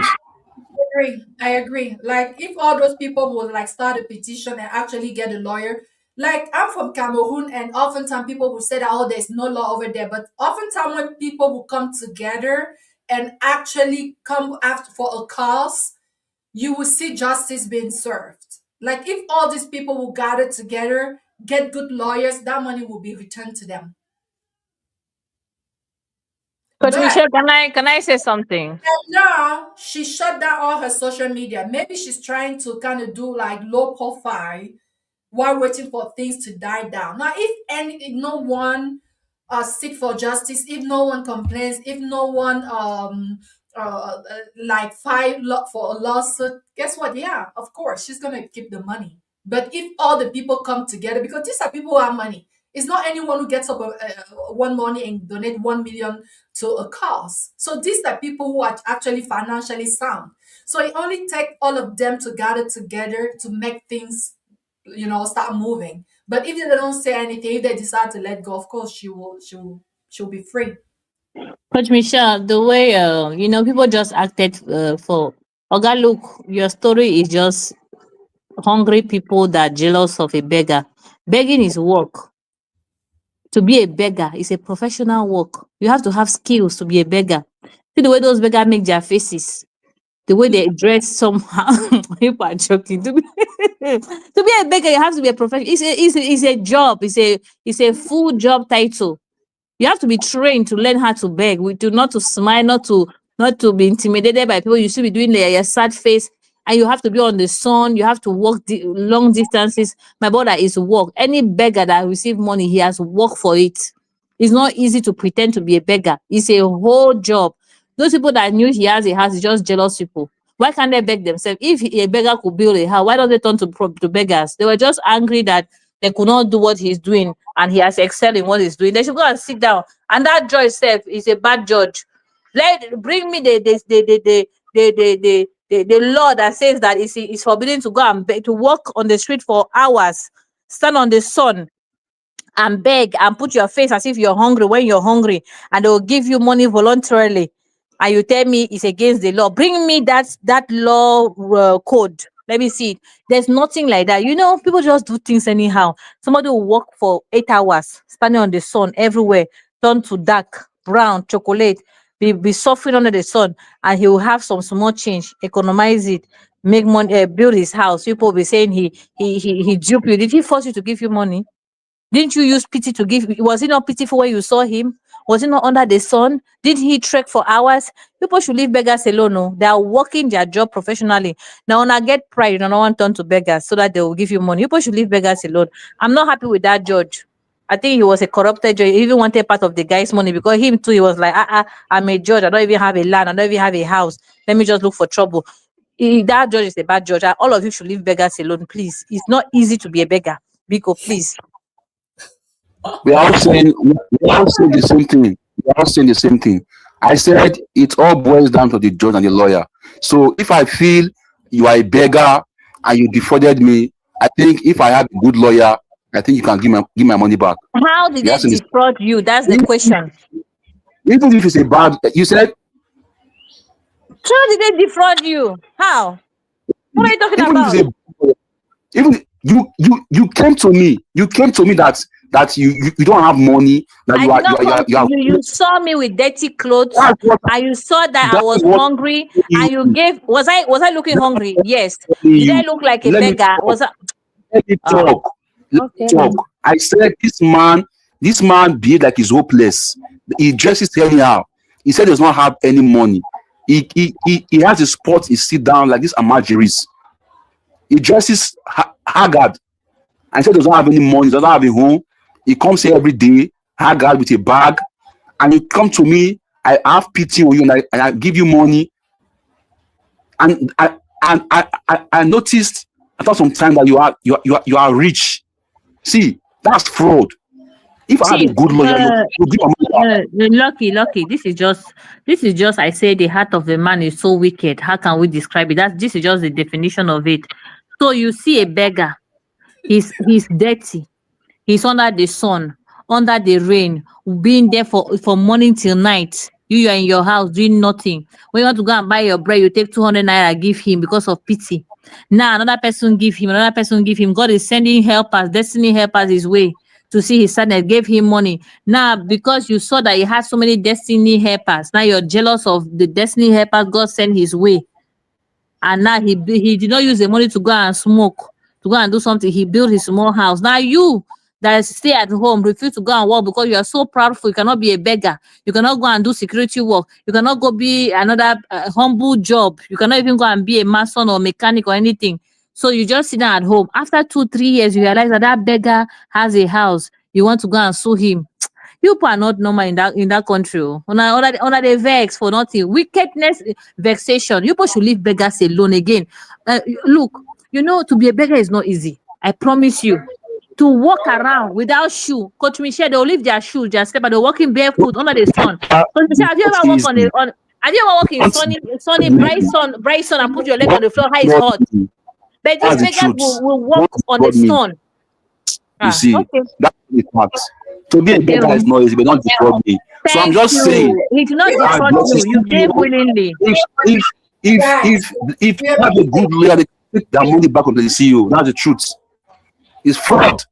I agree. Like if all those people would like start a petition and actually get a lawyer. Like I'm from Cameroon and oftentimes people will say that oh there's no law over there. But oftentimes when people will come together and actually come after for a cause, you will see justice being served. Like if all these people will gather together, get good lawyers, that money will be returned to them. Coach But Michelle, can I say something? now she shut down all her social media. Maybe she's trying to kind of do like low profile while waiting for things to die down. Now, if no one seek for justice, if no one complains, if no one like for a lawsuit, guess what? Yeah, of course she's gonna keep the money. But if all the people come together, because these are people who have money, It's not anyone who gets up one morning and donate 1 million to a cause. So these are people who are actually financially sound. So it only takes all of them to gather together to make things, start moving. But if they don't say anything, if they decide to let go, of course she'll be free. Coach Michelle, the way people just acted for Oga, look, your story is just hungry people that are jealous of a beggar. Begging is work. To be a beggar is a professional work. You have to have skills to be a beggar. See the way those beggars make their faces, the way they dress somehow. People are joking. To be a beggar, you have to be a professional. It's a job. It's a full job title. You have to be trained to learn how to beg, not to smile, not to be intimidated by people. You should be doing your sad face, and you have to be on the sun. You have to walk long distances. My brother is work. Any beggar that receive money, he has work for it. It's not easy to pretend to be a beggar. It's a whole job. Those people that knew he has a house is just jealous people. Why can't they beg themselves? If a beggar could build a house, why don't they turn to beggars? They were just angry that they could not do what he's doing, and he has excelled in what he's doing. They should go and sit down. And that judge self is a bad judge. Bring me the law that says that it's forbidden to go and to walk on the street for hours, stand on the sun and beg and put your face as if you're hungry when you're hungry, and they will give you money voluntarily, and you tell me it's against the law. Bring me that law code. Let me see it. There's nothing like that. People just do things anyhow. Somebody will work for 8 hours standing on the sun everywhere, turn to dark brown chocolate, be suffering under the sun, and he will have some small change, economize it, make money, build his house. People will be saying he duped you. Did he force you to give you money? Didn't you use pity to give? Was it not pitiful when you saw him? Was it not under the sun? Did he trek for hours? People should leave beggars alone. No, they are working their job professionally. Now, when I get pride, you don't want to turn to beggars so that they will give you money. People should leave beggars alone. I'm not happy with that judge. I think he was a corrupted judge. He even wanted part of the guy's money, because him too, he was like, I'm a judge. I don't even have a land. I don't even have a house. Let me just look for trouble. That judge is a bad judge. All of you should leave beggars alone, please. It's not easy to be a beggar. Biko, please. We are all saying the same thing. We are all saying the same thing. I said it all boils down to the judge and the lawyer. So if I feel you are a beggar and you defrauded me, I think if I have a good lawyer, I think you can give my money back. How did they defraud you? That's the question. Even if it's a bad, you said. How did they defraud you? How? What are you talking about? Even you came to me. You came to me that you don't have money. That you saw me with dirty clothes, and you saw that I was hungry, and you gave. Was I looking hungry? Yes. Did I look like a beggar? Let me talk. Okay. Talk. I said this man behaved like he's hopeless. He dresses anyhow. He said he does not have any money. He has a spot. He sit down like this Amajiris. He dresses haggard. I said he doesn't have any money. He doesn't have a home. He comes here every day, haggard with a bag, and you come to me. I have pity on you, and I give you money. And I noticed after some time that you are rich. See, that's fraud. If I have a good lawyer, you give Lucky. This is just. I say the heart of the man is so wicked. How can we describe it? This is just the definition of it. So you see a beggar, he's dirty, he's under the sun, under the rain, being there for morning till night. You are in your house doing nothing. When you want to go and buy your bread, you take 200 naira, give him because of pity. Now another person give him. God is sending helpers, destiny helpers his way to see his sadness, gave him money. Now, because you saw that he had so many destiny helpers, now you're jealous of the destiny helpers God sent his way. And now he did not use the money to go and smoke, to go and do something. He built his small house. Now you that stay at home, refuse to go and work because you are so proudful. You cannot be a beggar. You cannot go and do security work. You cannot go be another humble job. You cannot even go and be a mason or mechanic or anything. So you just sit down at home. After 2-3 years, you realize that beggar has a house. You want to go and sue him. You people are not normal in that country. Under the vex for nothing. Wickedness, vexation. You people should leave beggars alone again. Look, to be a beggar is not easy. I promise you. to walk around without shoe. Coach Michelle, they'll leave their shoes, their slipper, they're walking barefoot under the sun. Coach Michelle, have you ever walked on Easy. the on? Have you ever walked in sunny, bright sun, and put your leg on the floor? How it's hot. But these That's the beggars truth. will walk What on the God me. sun. You see, Okay. that's the fact. To be a beggar is not easy, but don't defraud me. So I'm Thank just saying, you. He did not God defraud bless you. You gave CEO. willingly. If you have a good lawyer, they take their money back on the CEO. That's the truth. It's fraud.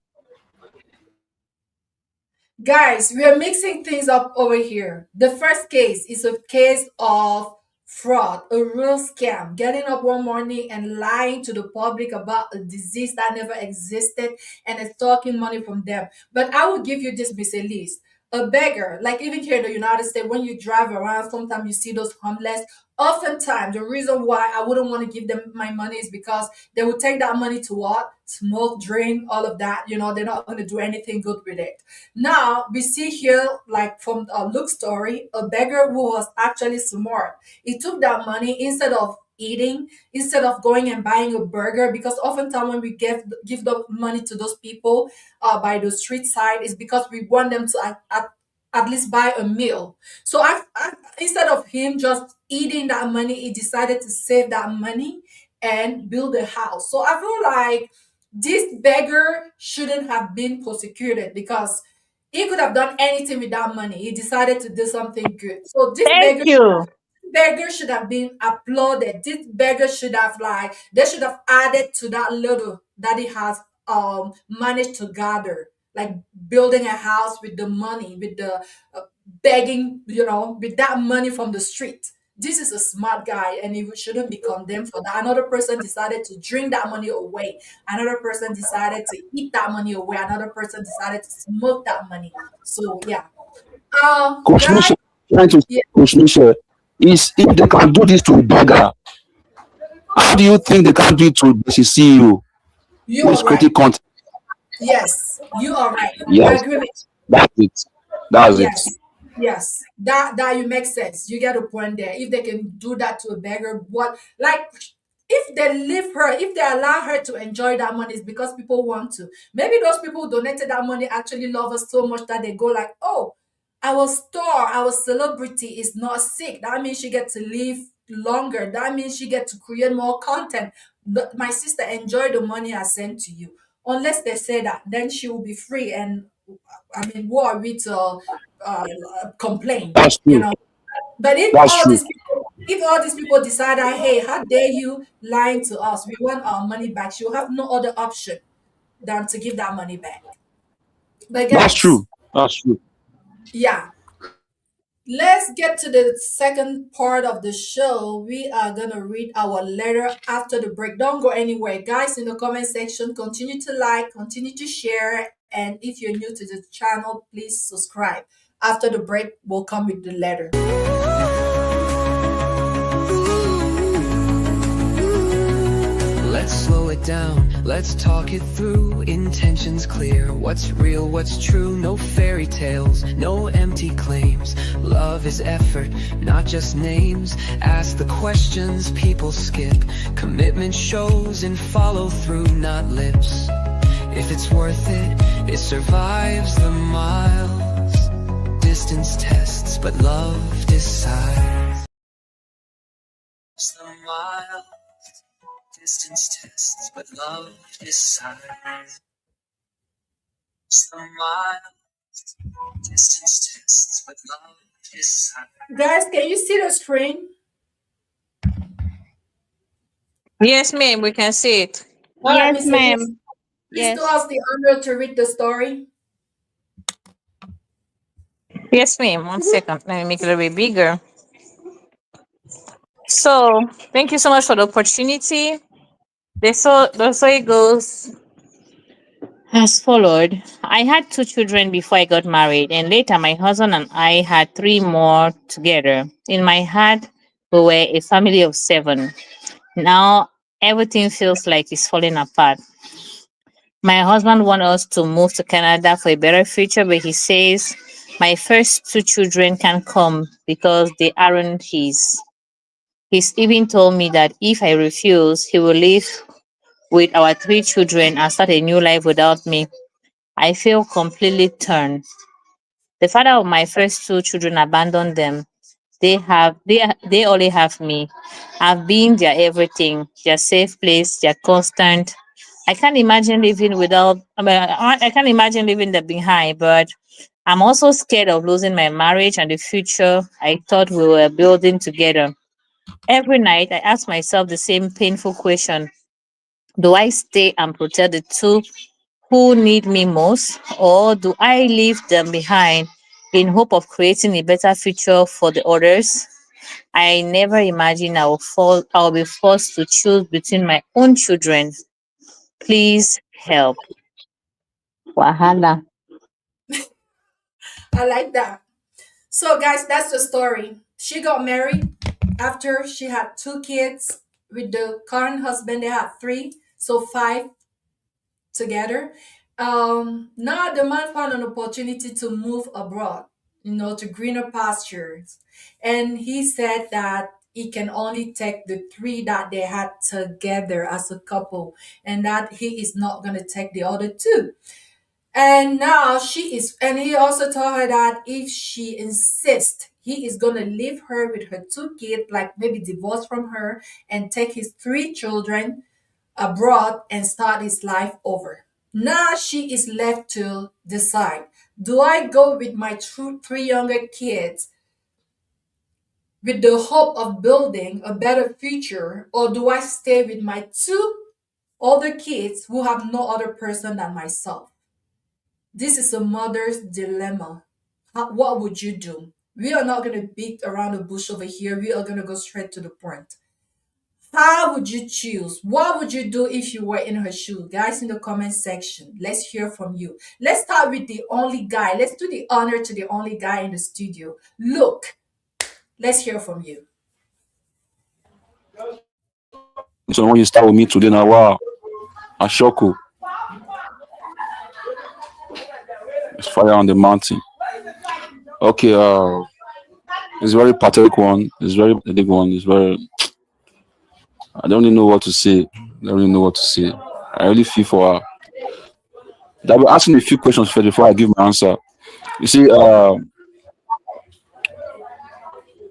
Guys, we are mixing things up over here. The first case is a case of fraud, a real scam, getting up one morning and lying to the public about a disease that never existed and extorting money from them. But I will give you this, Miss Elise. A beggar, like even here in the United States, when you drive around, sometimes you see those homeless. Oftentimes, the reason why I wouldn't want to give them my money is because they will take that money to what? Smoke, drink, all of that. They're not going to do anything good with it. Now we see here, like from Luke's story, a beggar who was actually smart. He took that money instead of eating, instead of going and buying a burger, because oftentimes when we give the money to those people by the street side, is because we want them to at least buy a meal. So instead of him just eating that money, he decided to save that money and build a house. So I feel like this beggar shouldn't have been prosecuted because he could have done anything with that money. He decided to do something good. So this Thank you. beggar should have been applauded. This beggar should have they should have added to that little that he has managed to gather, like building a house with the money, with the begging, with that money from the street. This is a smart guy and he shouldn't be condemned for that. Another person decided to drink that money away. Another person decided to eat that money away. Another person decided to smoke that money. So yeah. Coach Guys, Misha, trying to yeah, Coach Misha, is if they can do this to a beggar, how do you think they can do it to the CEO you who is are right. creating content? Yes, you are right. I Yes, agree with that's it. That's it. Yes, yes, that you make sense. You get a point there. If they can do that to a beggar, what like if they leave her, if they allow her to enjoy that money, it's because people want to. Maybe those people who donated that money actually love us so much that they go like, oh, our star, our celebrity is not sick. That means she get to live longer. That means she get to create more content. My sister, enjoy the money I sent to you. Unless they say that, then she will be free and I mean, who are we to complain? That's true. But That's true. if all these people decide that, hey, how dare you lying to us? We want our money back. She'll have no other option than to give that money back. But That's guys, true. That's true. yeah, let's get to the second part of the show. We are gonna read our letter after the break. Don't go anywhere, guys. In the comment section, continue to like, continue to share, and if you're new to the channel, please subscribe. After the break, we'll come with the letter. Let's slow it down, let's talk it through. Intentions clear, what's real, what's true. No fairy tales, no empty claims. Love is effort, not just names. Ask the questions people skip. Commitment shows in follow through, not lips. If it's worth it, it survives the miles. Distance tests, but love decides. The miles. Distance tests, but love decides. The miles. Distance tests, but love decides. Guys, can you see the screen? Yes, ma'am, we can see it. All right, Yes, Miss Elise, ma'am. please do Yes. us the honor to read the story. Yes, ma'am. 1 second. Let me make it a little bit bigger. So, thank you so much for the opportunity. The story goes as followed. I had 2 children before I got married, and later my husband and I had 3 more together. In my heart, we were a family of 7. Now, everything feels like it's falling apart. My husband wants us to move to Canada for a better future, but he says my first 2 children can't come because they aren't his. He's even told me that if I refuse, he will leave with our 3 children and start a new life without me. I feel completely torn. The father of my first two children abandoned them. They only have me. I've been their everything, their safe place, their constant. I can't imagine living without. I can't imagine living them behind. But I'm also scared of losing my marriage and the future I thought we were building together. Every night, I ask myself the same painful question: do I stay and protect the two who need me most, or do I leave them behind in hope of creating a better future for the others? I never imagined I'll be forced to choose between my own children. Please help. Wahala. I like that. So, guys, that's the story. She got married after she had two kids with the current husband. They had three, so five together. Now the man found an opportunity to move abroad, to greener pastures. And he said that he can only take the three that they had together as a couple, and that he is not going to take the other two. And now and he also told her that if she insists, he is going to leave her with her two kids, like maybe divorce from her and take his three children abroad and start his life over. Now she is left to decide, do I go with my three younger kids with the hope of building a better future, or do I stay with my two older kids who have no other person than myself? This is a mother's dilemma. What would you do? We are not going to beat around the bush over here. We are going to go straight to the point. How would you choose? What would you do if you were in her shoes? Guys, in the comment section, let's hear from you. Let's start with the only guy. Let's do the honor to the only guy in the studio. Look, let's hear from you. So when you start with me today now, wow, I shock you. It's fire on the mountain. Okay, it's a very pathetic one. It's very pathetic one. It's very. I don't even know what to say. I don't even know what to say. I really feel for her. I'll be asking a few questions first before I give my answer. You see, the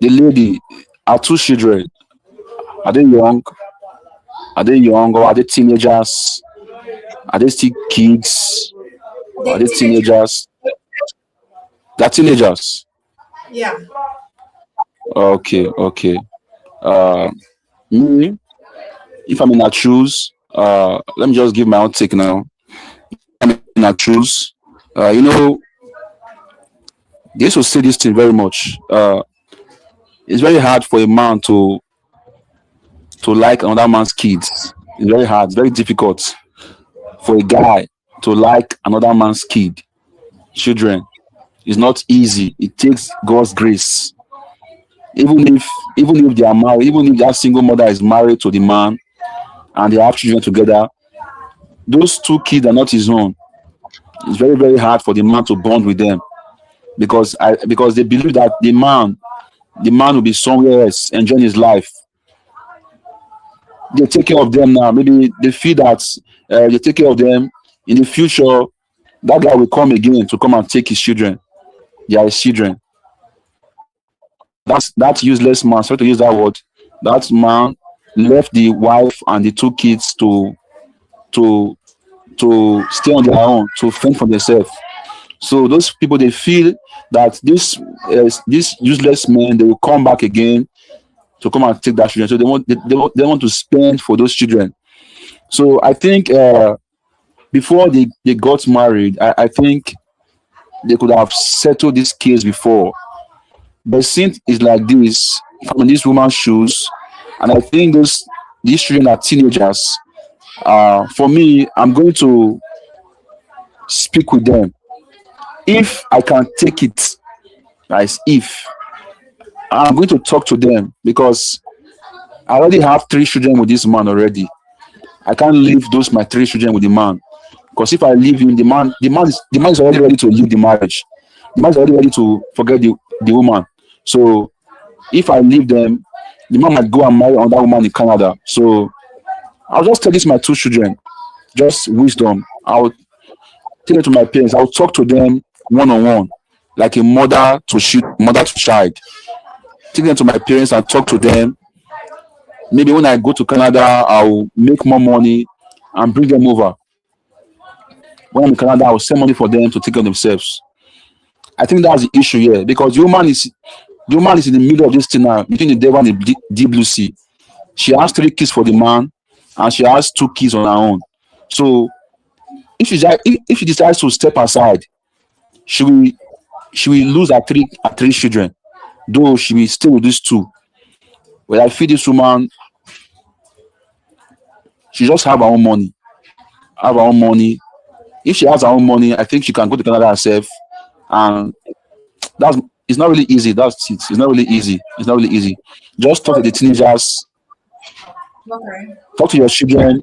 lady, her two children, are they young? Are they young or are they teenagers? Are they still kids? Are they teenagers? They're teenagers. Yeah. Okay, okay. Me, if I'm in a choose, let me just give my own take now. I'm in a choose. They used to say this thing very much. It's very hard for a man to like another man's kids. It's very hard. It's very difficult for a guy to like another man's children. It's not easy. It takes God's grace. Even if they are married, even if that single mother is married to the man and they have children together, those two kids are not his own. It's very, very hard for the man to bond with them because they believe that the man will be somewhere else enjoying his life. They take care of them now. Maybe they feel that they take care of them in the future. That guy will come again to come and take his children. They are his children. That useless man. Sorry to use that word. That man left the wife and the two kids to stay on their own, to fend for themselves. So those people, they feel that this useless man, they will come back again to come and take that children. So they want to spend for those children. So I think before they got married, I think they could have settled this case before. But since it's like this, from this woman's shoes, and I think these children are teenagers. For me, I'm going to speak with them. If I can take it, guys, if I'm going to talk to them because I already have three children with this man already. I can't leave my three children with the man. Because if I leave him, the man is already ready to leave the marriage. The man is already ready to forget the woman. So if I leave them, the man might go and marry another woman in Canada. So I'll just tell this my two children, just wisdom. I'll take them to my parents. I'll talk to them one on one, like a mother to child. Take them to my parents and talk to them. Maybe when I go to Canada, I'll make more money and bring them over. When I'm in Canada, I'll send money for them to take care of themselves. I think that's the issue here because the woman is in the middle of this thing now between the devil and the deep blue sea. She has 3 kids for the man, and she has 2 kids on her own. So if she decides to step aside, she will she will lose her three children, though she will stay with these two. When I feed this woman, she just have her own money. Have her own money. If she has her own money, I think she can go to Canada herself. And that's it's not really easy. That's it. It's not really easy. It's not really easy. Just talk to the teenagers, Okay. talk to your children,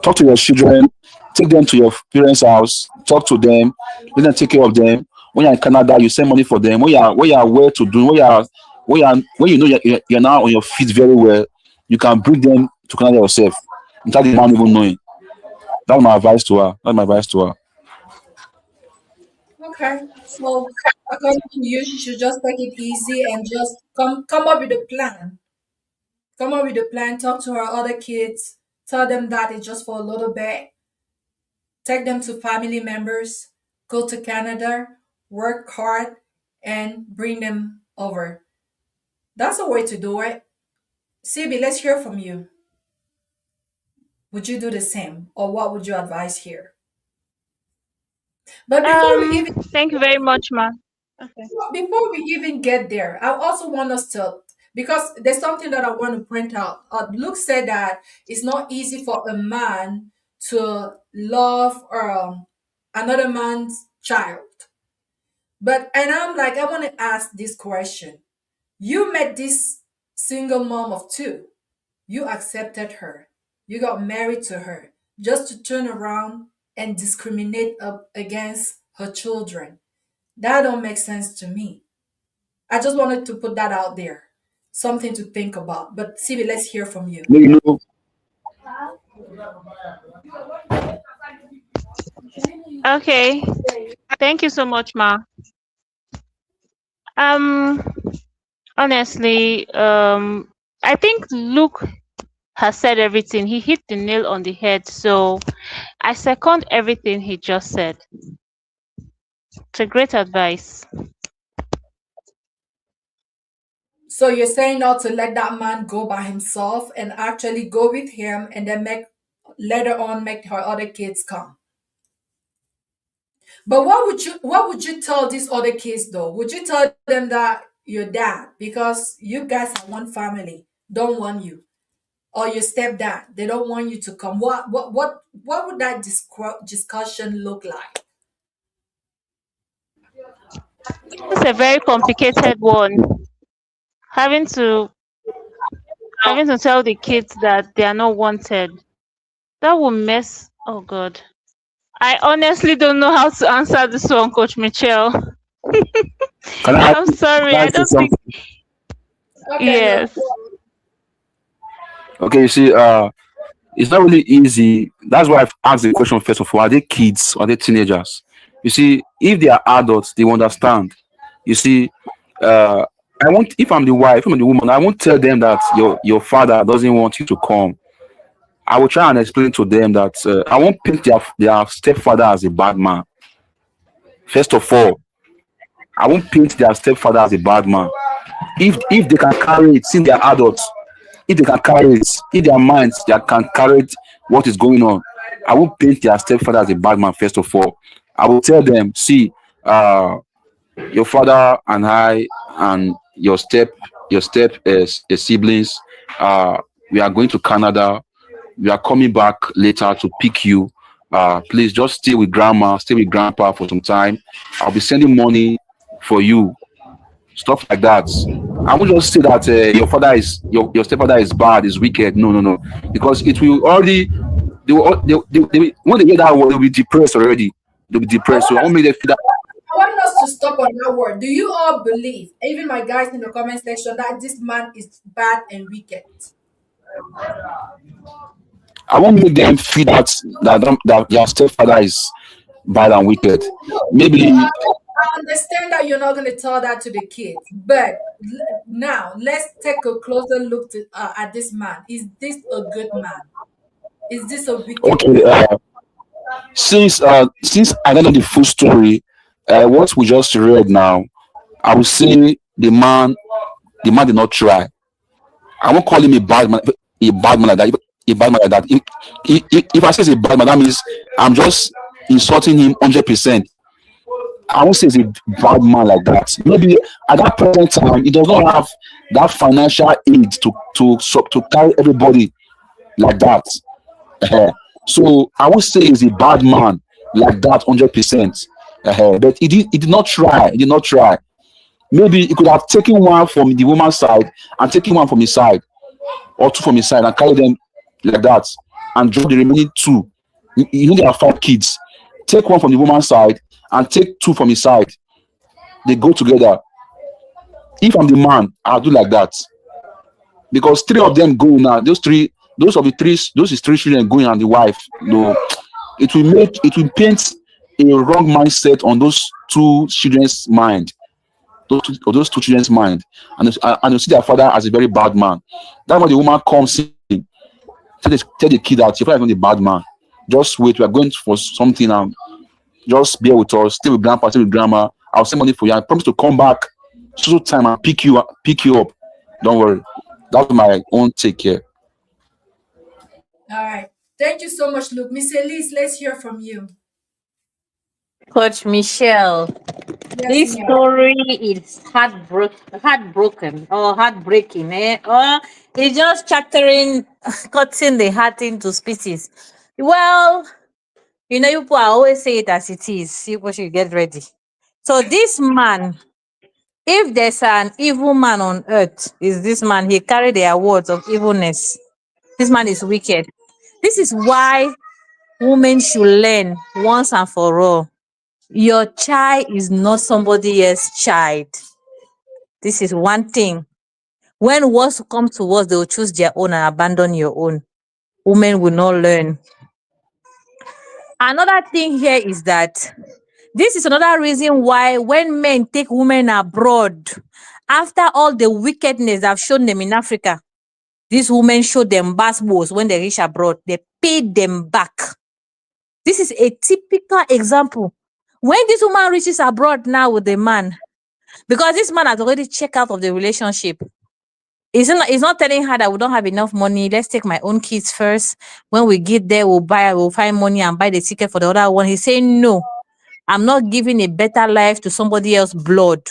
talk to your children, take them to your parents' house, talk to them, let them take care of them. When you're in Canada, you send money for them. When you are well to do, when you know you're now on your feet very well, you can bring them to Canada yourself without the man even knowing. That's my advice to her. That's my advice to her. Okay. So according to you, she should just take it easy and just come up with a plan. Come up with a plan, talk to her other kids, tell them that it's just for a little bit, take them to family members, go to Canada, work hard, and bring them over. That's a way to do it. CB, let's hear from you. Would you do the same? Or what would you advise here? But Thank you very much, ma. Okay. before we even get there, I also want us to, because there's something that I want to point out. Luke said that it's not easy for a man to love another man's child. But, and I'm like, I want to ask this question. You met this single mom of two, you accepted her, you got married to her, just to turn around and discriminate against her children. That don't make sense to me. I just wanted to put that out there. Something to think about. But Sibi, let's hear from you. You know, Okay. Thank you so much, ma. Um, honestly, I think Luke has said everything. He hit the nail on the head. So I second everything he just said. It's a great advice. So you're saying not to let that man go by himself and actually go with him and then make later on make her other kids come. But what would you tell these other kids though? Would you tell them that your dad, because you guys are one family, don't want you, or your stepdad, they don't want you to come? What would that discussion look like? It's a very complicated one. Having to having to tell the kids that they are not wanted. That will mess. Oh God. I honestly don't know how to answer this one, Coach Michelle. can I I'm sorry. can I I say don't think. something? Okay, look. Yes. Okay, you see, it's not really easy. That's why I've asked the question first of all: are they kids? Or are they teenagers? You see, if they are adults, they will understand. You see, uh, I won't. If I'm the wife, if I'm the woman, I won't tell them that your father doesn't want you to come. I will try and explain to them that I won't paint their stepfather as a bad man. First of all, I won't paint their stepfather as a bad man. If they can carry it, since they are adults, if they can carry it, if their minds they can carry it, what is going on, I won't paint their stepfather as a bad man. First of all, I will tell them, see, uh, your father and I and your step siblings, we are going to Canada. We are coming back later to pick you. Please just stay with grandma, stay with grandpa for some time. I'll be sending money for you, stuff like that. I won't just say that your stepfather is bad, is wicked. No, no, no, because it will already when they hear that word, they'll be depressed already. They'll be I depressed. So want I us won't make them feel that. I want us to stop on that word. Do you all believe, even my guys in the comment section, that this man is bad and wicked? I won't make them feel that their stepfather is bad and wicked. Maybe I understand that you're not going to tell that to the kids, but now let's take a closer look at this man. Is this a good man? Is this a wicked okay. man? Since I don't know the full story, what we just read now, I would say the man did not try. I won't call him a bad man like that. A bad man like that. If I say he's a bad man, that means I'm just insulting him 100%. I won't say he's a bad man like that. Maybe at that present time, he does not have that financial aid to carry everybody like that. So I would say he's a bad man like that 100%. But he did not try. He did not try. Maybe he could have taken one from the woman's side and taken one from his side, or two from his side, and carry them like that, and drop the remaining two. You know there are five kids. Take one from the woman's side and take two from his side. They go together. If I'm the man, I'll do like that, because three of them go now. Those is three children going and the wife. No, it will paint a wrong mindset on those two children's mind. Those two children's mind, and you see their father as a very bad man. That's why the woman comes in, tell the kid that your father is not a bad man. Just wait, we are going for something, and just bear with us. Stay with grandpa, stay with grandma. I'll send money for you. I promise to come back so time and pick you up. Don't worry. That's my own take here. All right. Thank you so much, Luke. Miss Elise, let's hear from you. Coach Michelle, Yes, this ma'am. story is heartbroken or heartbreaking, eh? Or it's just chattering, cutting the heart into pieces. Well, you people always say it as it is. You people should get ready. So this man, if there's an evil man on earth, is this man. He carried the awards of evilness. This man is wicked. This is why women should learn once and for all. Your child is not somebody else's child. This is one thing. When wars come to wars, they will choose their own and abandon your own. Women will not learn. Another thing here is that this is another reason why when men take women abroad, after all the wickedness I've shown them in Africa, these women show them basketballs when they reach abroad. They pay them back. This is a typical example. When this woman reaches abroad now with the man, because this man has already checked out of the relationship, he's not telling her that we don't have enough money. Let's take my own kids first. When we get there, we'll find money and buy the ticket for the other one. He's saying, no, I'm not giving a better life to somebody else's blood.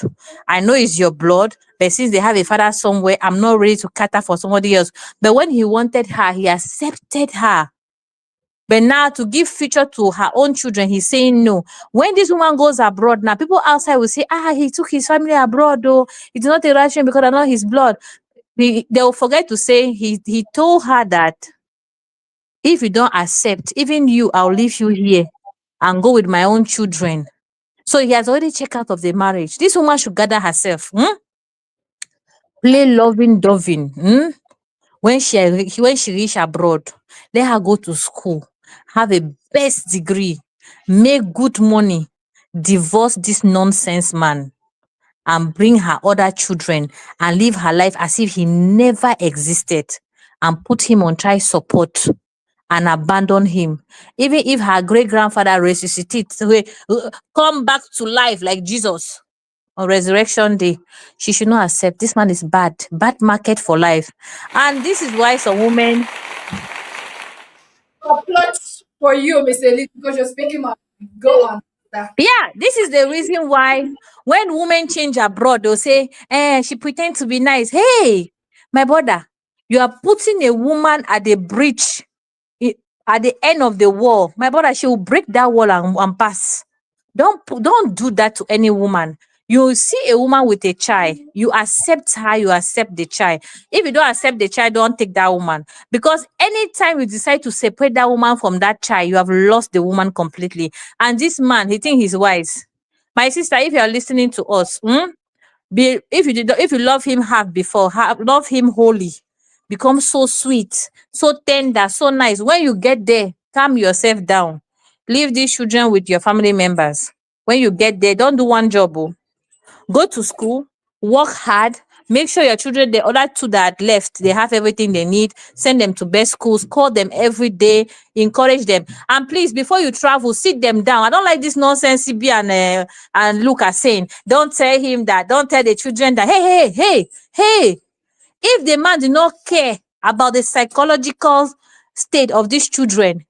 I know it's your blood, but since they have a father somewhere, I'm not ready to cater for somebody else. But when he wanted her, he accepted her. But now to give future to her own children, he's saying no. When this woman goes abroad now, people outside will say, he took his family abroad, though. It's not a right because I know his blood. They will forget to say he told her that if you don't accept, even you, I'll leave you here and go with my own children. So he has already checked out of the marriage. This woman should gather herself. Play loving doving. When she reach abroad, let her go to school, have a best degree, make good money, divorce this nonsense man, and bring her other children and live her life as if he never existed, and put him on child support and abandon him. Even if her great grandfather resuscitates, come back to life like Jesus on resurrection day, she should not accept. This man is bad market for life. And this is why some women, Applause for you, Miss Elise, because you're speaking my. Go on. Sister. yeah, this is the reason why when women change abroad, they'll say, she pretends to be nice. Hey, my brother, you are putting a woman at the breach, at the end of the wall. My brother, she will break that wall and pass. Don't do that to any woman. You see a woman with a child, you accept her, you accept the child. If you don't accept the child, don't take that woman. Because anytime you decide to separate that woman from that child, you have lost the woman completely. And this man, he thinks he's wise. My sister, if you are listening to us, if you love him love him wholly. Become so sweet, so tender, so nice. When you get there, calm yourself down. Leave these children with your family members. When you get there, don't do one job. Oh. Go to school, work hard, make sure your children, the other two that left, they have everything they need. Send them to best schools, call them every day, encourage them. And please, before you travel, sit them down. I don't like this nonsense CB and Luke are saying. Don't tell him that. Don't tell the children that, hey. If the man did not care about the psychological state of these children,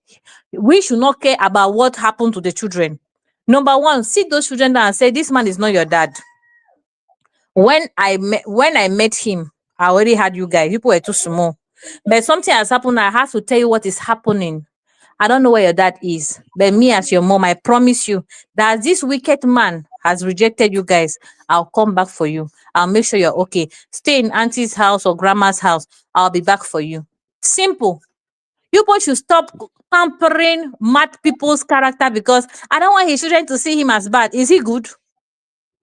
we should not care about what happened to the children. Number one, sit those children down and say, this man is not your dad. When I met him, I already had you guys. People were too small. But something has happened. I have to tell you what is happening. I don't know where your dad is. But me as your mom, I promise you that this wicked man has rejected you guys. I'll come back for you. I'll make sure you're okay. Stay in auntie's house or grandma's house. I'll be back for you. Simple. You both should stop pampering mad people's character because I don't want his children to see him as bad. Is he good?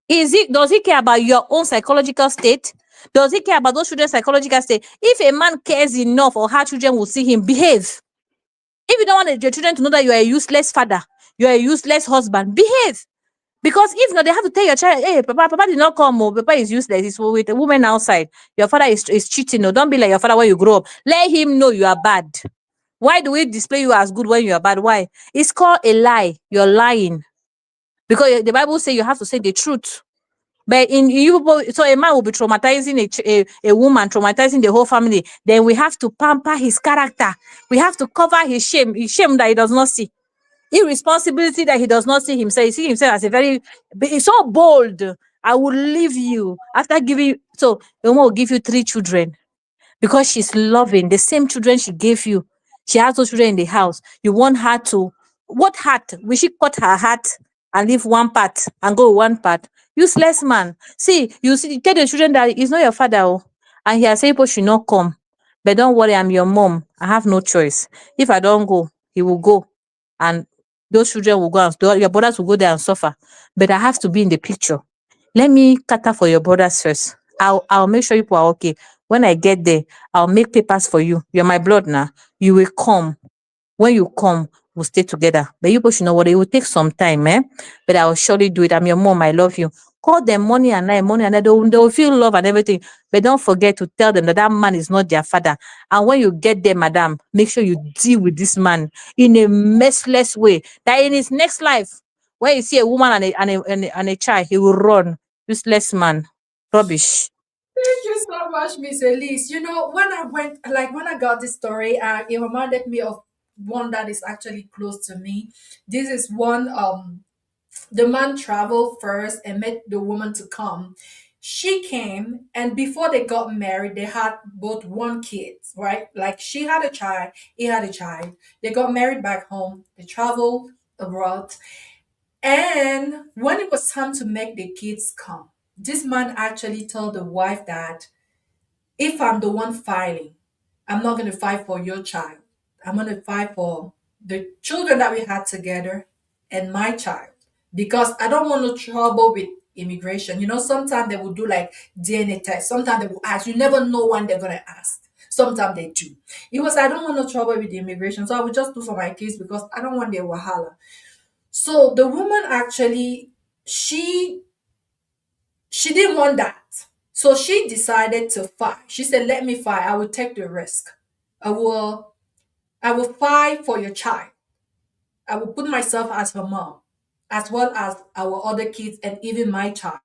Does he care about your own psychological state? Does he care about those children's psychological state? If a man cares enough or how children will see him, behave. If you don't want your children to know that you are a useless father, you are a useless husband, behave. Because if not, they have to tell your child, hey, Papa did not come, oh, Papa is useless, he's with a woman outside. Your father is cheating. No, don't be like your father when you grow up. Let him know you are bad. Why do we display you as good when you are bad? Why? It's called a lie. You're lying. Because the Bible says you have to say the truth. But in you, so a man will be traumatizing a woman, traumatizing the whole family. Then we have to pamper his character. We have to cover his shame that he does not see. Irresponsibility that he does not see himself. He see himself as he's so bold. I will leave you after giving. So the woman will give you 3 children because she's loving the same children she gave you. She has those children in the house. You want her to, what heart? Will she cut her heart and leave one part and go one part? Useless man. See, you tell the children that he's not your father, oh, and he has said people should not come. But don't worry, I'm your mom. I have no choice. If I don't go, he will go. And those children will go and your brothers will go there and suffer. But I have to be in the picture. Let me cater for your brothers first. I'll make sure people are okay. When I get there, I'll make papers for you. You're my blood now. You will come. When you come, we'll stay together. But you both should know what it will take some time, eh? But I will surely do it. I'm your mom. I love you. Call them money and night. They will feel love and everything. But don't forget to tell them that that man is not their father. And when you get there, madam, make sure you deal with this man in a merciless way. That in his next life, when you see a woman and a child, he will run. Useless man. Rubbish. Thank you so much, Miss Elise. You know, when I got this story, it reminded me of one that is actually close to me. This is one, the man traveled first and met the woman to come. She came, and before they got married, they had both one kid, right? Like she had a child, he had a child. They got married back home, they traveled abroad. And when it was time to make the kids come, this man actually told the wife that if I'm the one filing, I'm not going to fight for your child. I'm going to fight for the children that we had together and my child because I don't want no trouble with immigration. You know, sometimes they will do like DNA tests. Sometimes they will ask. You never know when they're going to ask. Sometimes they do. It was, I don't want no trouble with the immigration. So I will just do for my kids because I don't want their wahala. So the woman actually, she didn't want that. So she decided to fight. She said, let me fight. I will take the risk. I will I will fight for your child. I will put myself as her mom, as well as our other kids and even my child.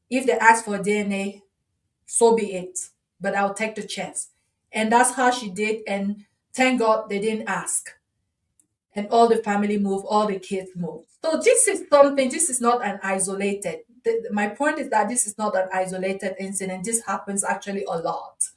If they ask for DNA, so be it. But I'll take the chance. And that's how she did. And thank God they didn't ask. And all the family moved, all the kids moved. So this is not an isolated. My point is that this is not an isolated incident. This happens actually a lot.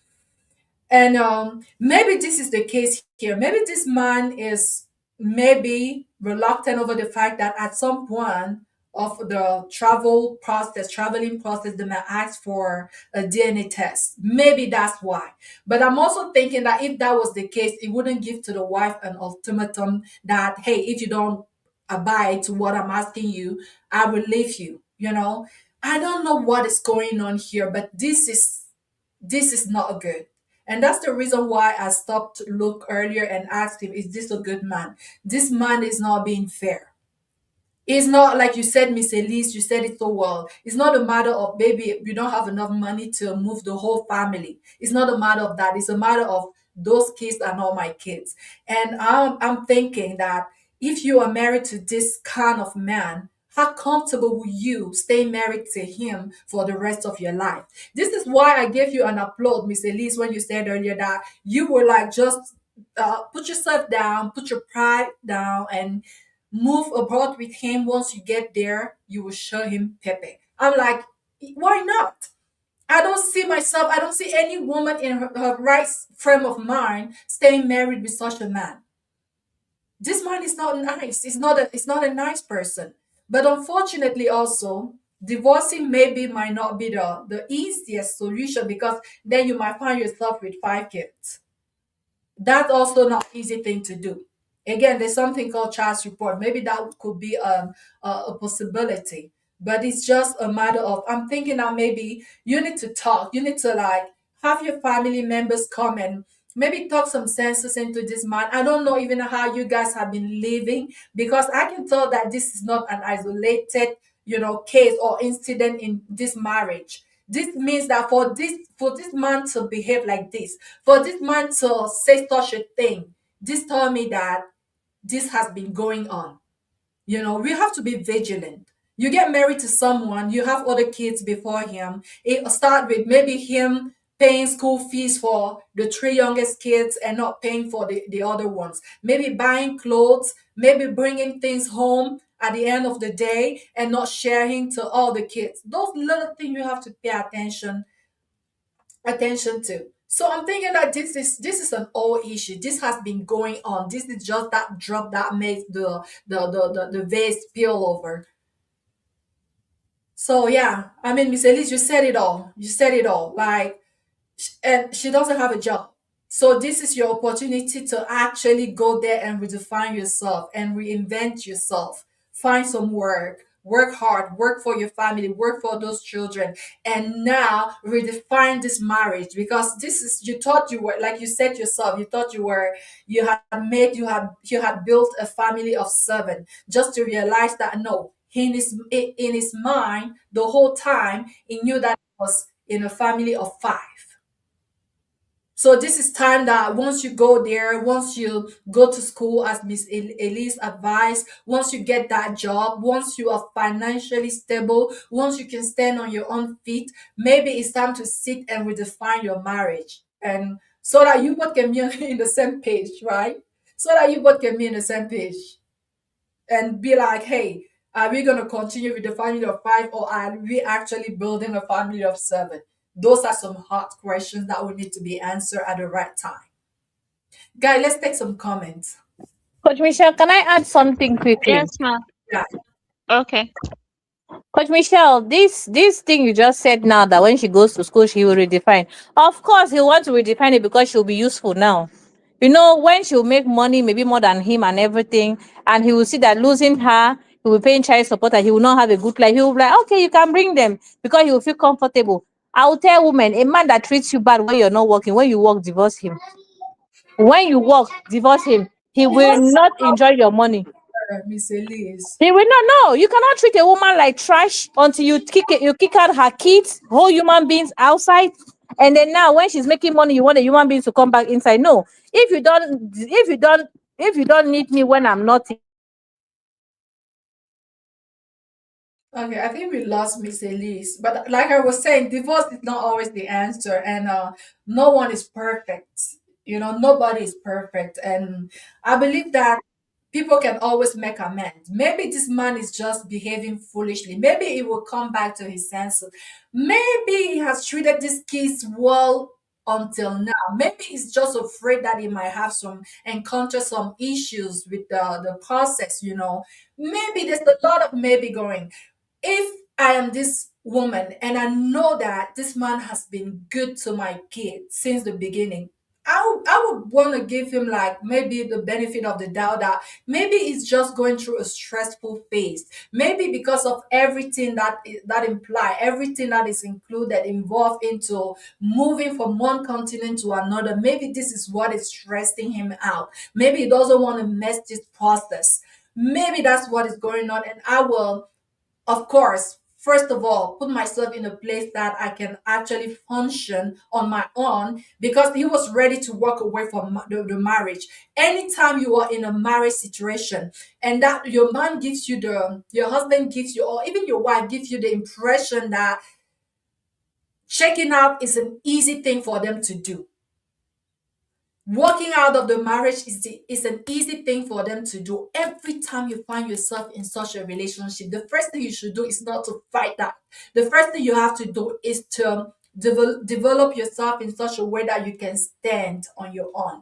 And maybe this is the case here. Maybe this man is maybe reluctant over the fact that at some point of the traveling process, they may ask for a DNA test. Maybe that's why. But I'm also thinking that if that was the case, it wouldn't give to the wife an ultimatum that, hey, if you don't abide to what I'm asking you, I will leave you. You know, I don't know what is going on here, but this is not good. And that's the reason why I stopped to look earlier and asked him, is this a good man? This man is not being fair. It's not like you said, Miss Elise, you said it so well. It's not a matter of, baby, you don't have enough money to move the whole family. It's not a matter of that. It's a matter of those kids are not my kids. And I'm thinking that if you are married to this kind of man, how comfortable will you stay married to him for the rest of your life? This is why I gave you an applaud, Miss Elise, when you said earlier that you were like, just put yourself down, put your pride down, and move abroad with him. Once you get there, you will show him Pepe. I'm like, why not? I don't see any woman in her right frame of mind staying married with such a man. This man is not nice. It's not a nice person. But unfortunately also, divorcing maybe might not be the easiest solution, because then you might find yourself with 5 kids. That's also not easy thing to do. Again, there's something called child support. Maybe that could be a possibility, but it's just a matter of, I'm thinking that maybe you need to talk. You need to like have your family members come and maybe talk some senses into this man. I don't know even how you guys have been living, because I can tell that this is not an isolated, case or incident in this marriage. This means that for this man to behave like this, for this man to say such a thing, this told me that this has been going on. We have to be vigilant. You get married to someone, you have other kids before him. It start with maybe him paying school fees for the 3 youngest kids and not paying for the other ones. Maybe buying clothes, maybe bringing things home at the end of the day and not sharing to all the kids. Those little things you have to pay attention to. So I'm thinking that this is an old issue. This has been going on. This is just that drop that makes the vase spill over. So yeah, I mean, Miss Elise, you said it all. You said it all. Like, and she doesn't have a job. So this is your opportunity to actually go there and redefine yourself and reinvent yourself. Find some work hard, work for your family, work for those children, and now redefine this marriage, because this is, you thought you were, like you said yourself, you thought you had built a family of 7, just to realize that no, in his mind the whole time he knew that he was in a family of 5. So this is time that once you go there, once you go to school, as Miss Elise advised, once you get that job, once you are financially stable, once you can stand on your own feet, maybe it's time to sit and redefine your marriage, and so that you both can be in the same page, right? So that you both can be in the same page and be like, hey, are we going to continue with the family of 5, or are we actually building a family of 7? Those are some hard questions that will need to be answered at the right time. Guy, let's take some comments. Coach Michelle, can I add something quickly? Yes, ma'am. Yeah. Okay. Coach Michelle, this thing you just said now, that when she goes to school she will redefine. Of course, he'll want to redefine it because she'll be useful now. When she'll make money, maybe more than him and everything, and he will see that losing her, he will be paying child support and he will not have a good life. He will be like, okay, you can bring them, because he will feel comfortable. I will tell women, a man that treats you bad when you're not working, when you work, divorce him. When you work, divorce him. He You will want not enjoy your money. Miss Elise? He will not know. You cannot treat a woman like trash until you kick out her kids, whole human beings outside. And then now when she's making money, you want a human being to come back inside. No. If you don't need me when I'm not. Okay, I think we lost Miss Elise. But like I was saying, divorce is not always the answer, and no one is perfect. Nobody is perfect, and I believe that people can always make amends. Maybe this man is just behaving foolishly. Maybe he will come back to his senses. Maybe he has treated these kids well until now. Maybe he's just afraid that he might have encounter some issues with the process. Maybe there's a lot of maybe going. If I am this woman and I know that this man has been good to my kid since the beginning, I would want to give him like maybe the benefit of the doubt that maybe he's just going through a stressful phase. Maybe because of everything everything that is included, involved into moving from one continent to another. Maybe this is what is stressing him out. Maybe he doesn't want to mess this process. Maybe that's what is going on. And I will, of course, first of all, put myself in a place that I can actually function on my own, because he was ready to walk away from the marriage. Anytime you are in a marriage situation and that your man gives you your husband gives you, or even your wife gives you the impression that checking out is an easy thing for them to do. Walking out of the marriage is an easy thing for them to do. Every time you find yourself in such a relationship, the first thing you should do is not to fight that. The first thing you have to do is to develop yourself in such a way that you can stand on your own.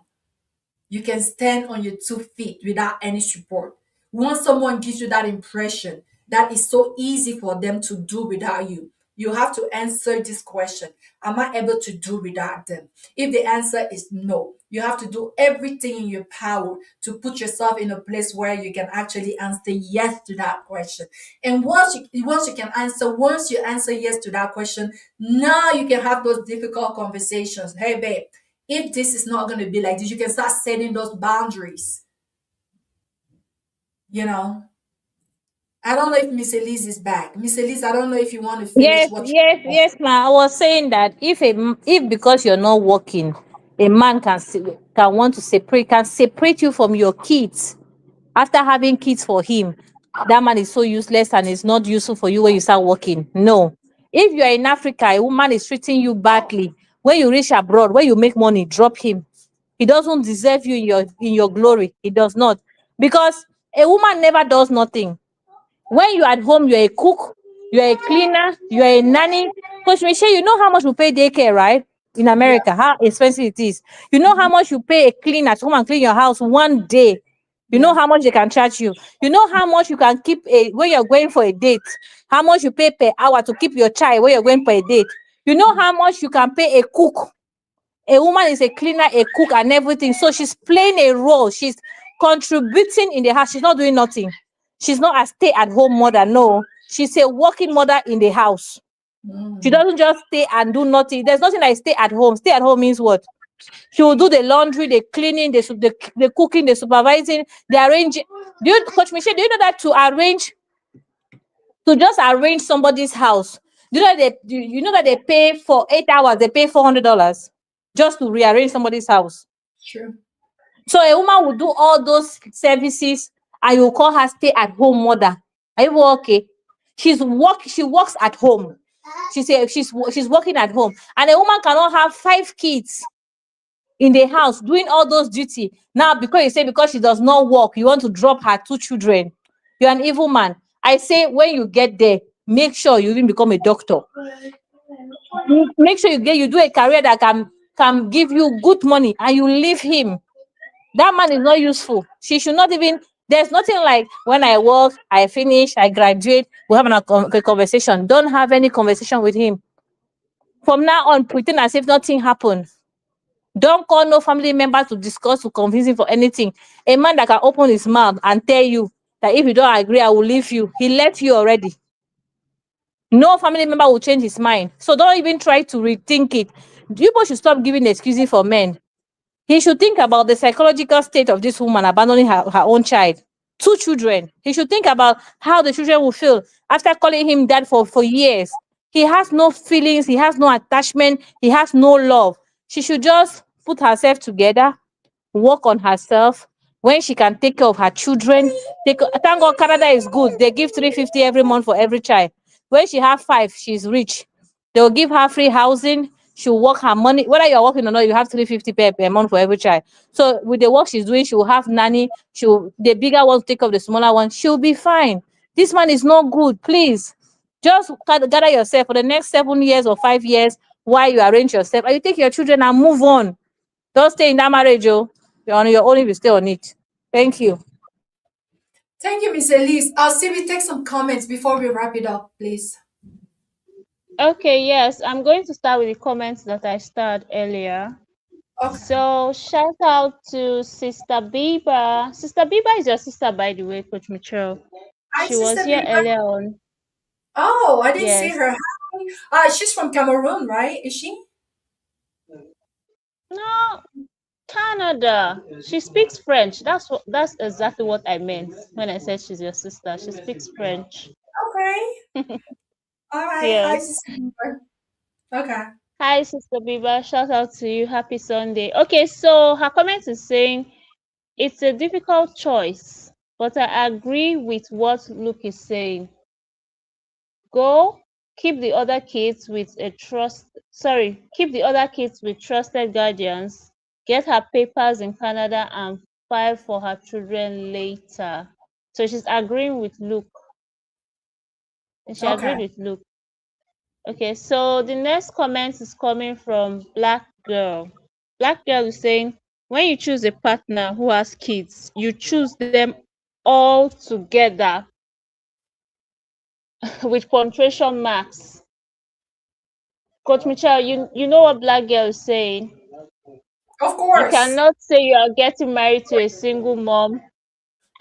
You can stand on your 2 feet without any support. Once someone gives you that impression, that is so easy for them to do without you, you have to answer this question: am I able to do without them? If the answer is no, you have to do everything in your power to put yourself in a place where you can actually answer yes to that question. And once you answer yes to that question, now you can have those difficult conversations. Hey babe, if this is not going to be like this, you can start setting those boundaries. You know, I don't know if Miss Elise is back. Miss Elise, I don't know if you want to finish Yes, what yes, you. yes, ma. I was saying that if because you're not working, a man can want to separate you from your kids after having kids for him. That man is so useless and is not useful for you when you start working. No. If you are in Africa, a woman is treating you badly. When you reach abroad, when you make money, drop him. He doesn't deserve you in your glory. He does not. Because a woman never does nothing. When you're at home, you're a cook, you're a cleaner, you're a nanny. Coach Michelle, you know how much we pay daycare, right? In Yeah. America, how expensive it is. You know how much you pay a cleaner to come and clean your house one day. You know Yeah. how much they can charge you. You know how much you can keep when you're going for a date. How much you pay per hour to keep your child when you're going for a date. You know how much you can pay a cook. A woman is a cleaner, a cook, and everything. So she's playing a role. She's contributing in the house. She's not doing nothing. She's not a stay-at-home mother. No, she's a working mother in the house. She Mm. doesn't just stay and do nothing. There's nothing like stay at home. Stay at home means what? She will do the laundry, the cleaning, the cooking, the supervising, the arranging. Coach Michelle, do you know that to just arrange somebody's house? You know that they pay for 8 hours, they pay $400 just to rearrange somebody's house. Sure. So a woman will do all those services and you call her stay at home mother. Are you okay? She works at home. She's working at home. And a woman cannot have 5 kids in the house doing all those duty. Now, because you say because she does not work, you want to drop her 2 children. You're an evil man. I say when you get there, make sure you even become a doctor. Make sure you do a career that can give you good money and you leave him. That man is not useful. She should not even. There's nothing like when I work, I finish, I graduate, we have a conversation. Don't have any conversation with him. From now on, pretend as if nothing happened. Don't call no family member to discuss, to convince him for anything. A man that can open his mouth and tell you that if you don't agree, I will leave you. He left you already. No family member will change his mind. So don't even try to rethink it. People should stop giving excuses for men. He should think about the psychological state of this woman abandoning her own child. 2 children. He should think about how the children will feel after calling him dad for years. He has no feelings, he has no attachment, he has no love. She should just put herself together, work on herself. When she can take care of her children, thank God Canada is good. They give 350 every month for every child. When she have 5, she's rich. They will give her free housing. She'll work her money. Whether you're working or not, you have 350 per month for every child. So with the work she's doing, she will have nanny. The bigger one will take up the smaller one. She'll be fine. This man is not good. Please, just gather yourself for the next 7 years or 5 years while you arrange yourself and you take your children and move on. Don't stay in that marriage, oh. You're on your own if you stay on it. Thank you. Thank you, Miss Elise. See, we take some comments before we wrap it up, please. Okay, yes, I'm going to start with the comments that I started earlier. Okay. So shout out to Sister Biba. Sister Biba is your sister, by the way, Coach Mitchell. Hi, She Sister was here Biba. earlier on. Oh, I didn't see Yes. her. Hi. She's from Cameroon, right? Is she? No, Canada. She speaks French. That's exactly what I meant when I said she's your sister. She speaks French. Okay. All right. Hi, Yes. Sister Biba. Okay. Hi, Sister Biba. Shout out to you. Happy Sunday. Okay, so her comment is saying it's a difficult choice, but I agree with what Luke is saying. Go keep the other kids with keep the other kids with trusted guardians, get her papers in Canada and file for her children later. So she's agreeing with Luke. And she Okay. agreed with Luke. Okay, so the next comment is coming from Black Girl. Black Girl is saying, when you choose a partner who has kids, you choose them all together with punctuation marks. Coach Michelle, you know what Black Girl is saying? Of You course. cannot say you are getting married to a single mom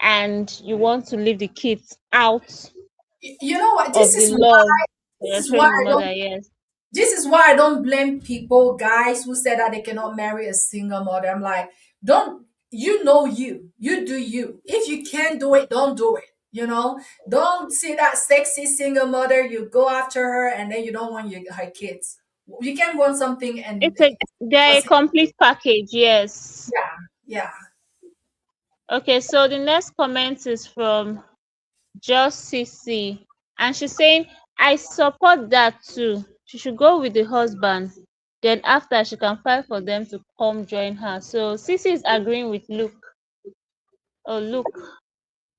and you want to leave the kids out You know what? of the love that This you're is why showing the I don't mother. Yes. this is why I don't blame people, guys, who said that they cannot marry a single mother. I'm like, don't you know you. You do you. If you can't do it, don't do it. You know, don't see that sexy single mother. You go after her, and then you don't want her kids. You can want something, and They're a complete package. Yes. yeah, yeah. Okay, so the next comment is from Just CC, and she's saying, I support that too. She should go with the husband. Then after she can fight for them to come join her. So CC is agreeing with Luke. Oh, look,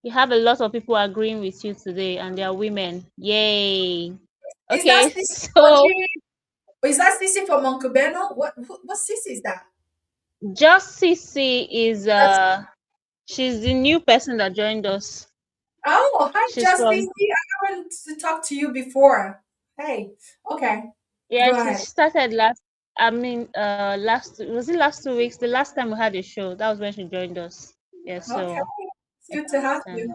you have a lot of people agreeing with you today, and they are women. Yay! Is that Okay, Sissy so emoji? Is that Sissy from Uncle Beno? What Sissy is that? Just CC is That's, she's the new person that joined us. oh, hi, She's Just from Sissy. I haven't talked to you before. Hey, okay, Yeah, go she ahead. started last was it last 2 weeks? The last time we had a show, that was when she joined us. Yeah, Okay, so it's good to have um, you.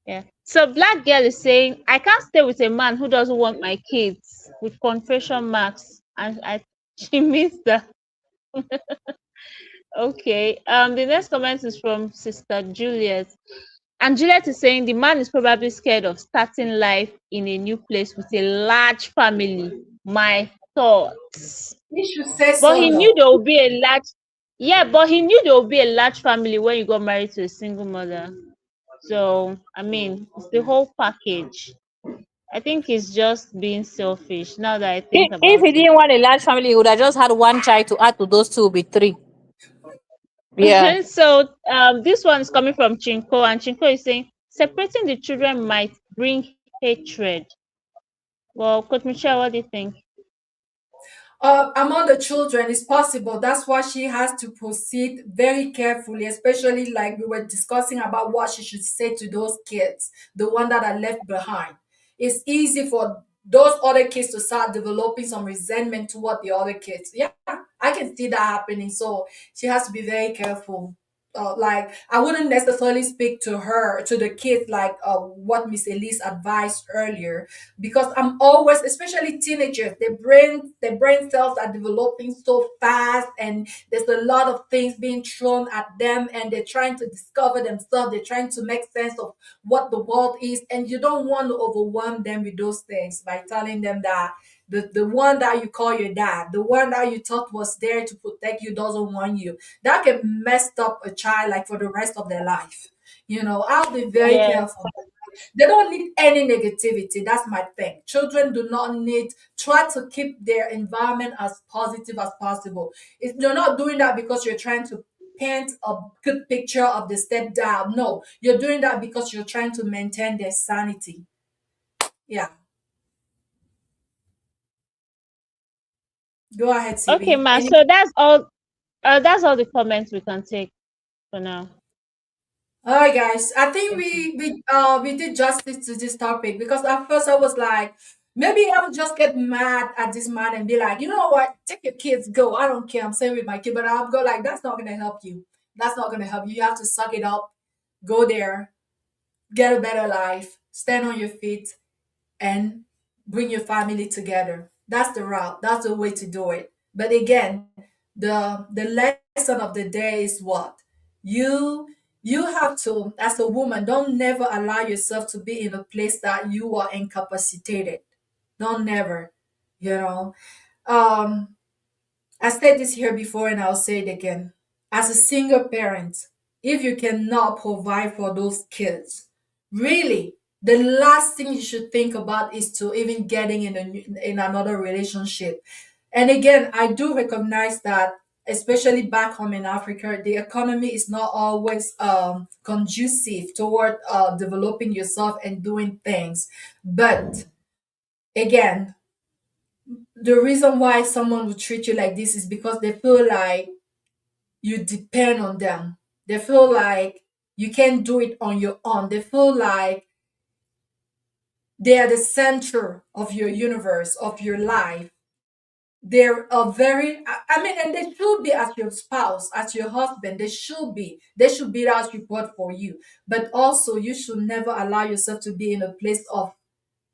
yeah. So Black Girl is saying, I can't stay with a man who doesn't want my kids with confession marks. And I she means that. Okay. The next comment is from Sister Juliet. And Juliet is saying the man is probably scared of starting life in a new place with a large family. My thoughts. You should say But so, he knew though. there would be a large yeah, but he knew there would be a large family when you got married to a single mother. So I mean, it's the whole package. I think he's just being selfish now that I think If about he it. didn't want a large family, he would have just had one child to add to those two, will be three. Yeah. So this one is coming from Chinko, and Chinko is saying separating the children might bring hatred. Well, Coach Michelle, what do you think? Among the children is possible. That's why she has to proceed very carefully, especially like we were discussing about what she should say to those kids, the one that are left behind. It's easy for those other kids to start developing some resentment toward the other kids. Yeah, I can see that happening. So she has to be very careful. Like I wouldn't necessarily speak to her to the kids like what Miss Elise advised earlier, because I'm always, especially teenagers, their brain cells are developing so fast, and there's a lot of things being thrown at them, and they're trying to discover themselves. They're trying to make sense of what the world is, and you don't want to overwhelm them with those things by telling them that the one that you call your dad, the one that you thought was there to protect you, doesn't want you. That can mess up a child like for the rest of their life. I'll be very Yes. careful. They don't need any negativity. That's my thing. Children do not need, try to keep their environment as positive as possible. If you're not doing that because you're trying to paint a good picture of the stepdad, no, you're doing that because you're trying to maintain their sanity. Yeah. Go ahead, Okay, CB. Ma. Any So that's all. That's all the comments we can take for now. All right, guys. I think Okay. we did justice to this topic, because at first I was like, Maybe I'll just get mad at this man and be like, you know what? Take your kids, go. I don't care. I'm staying with my kid. But I'll go like, that's not going to help you. That's not going to help you. You have to suck it up, go there, get a better life, stand on your feet, and bring your family together. That's the route. That's the way to do it. But again, the lesson of the day is what? You you have to, as a woman, don't never allow yourself to be in a place that you are incapacitated. Don't never, you know. Um, I said this here before and I'll say it again. As a single parent, if you cannot provide for those kids, really, the last thing you should think about is to even getting in another relationship. And again, I do recognize that, especially back home in Africa, the economy is not always conducive toward developing yourself and doing things. But again, the reason why someone would treat you like this is because they feel like you depend on them. They feel like you can't do it on your own. They feel like they are the center of your universe, of your life. They're a very, I mean, and they should be as your spouse, as your husband. They should be. They should be that support for you. But also, you should never allow yourself to be in a place of,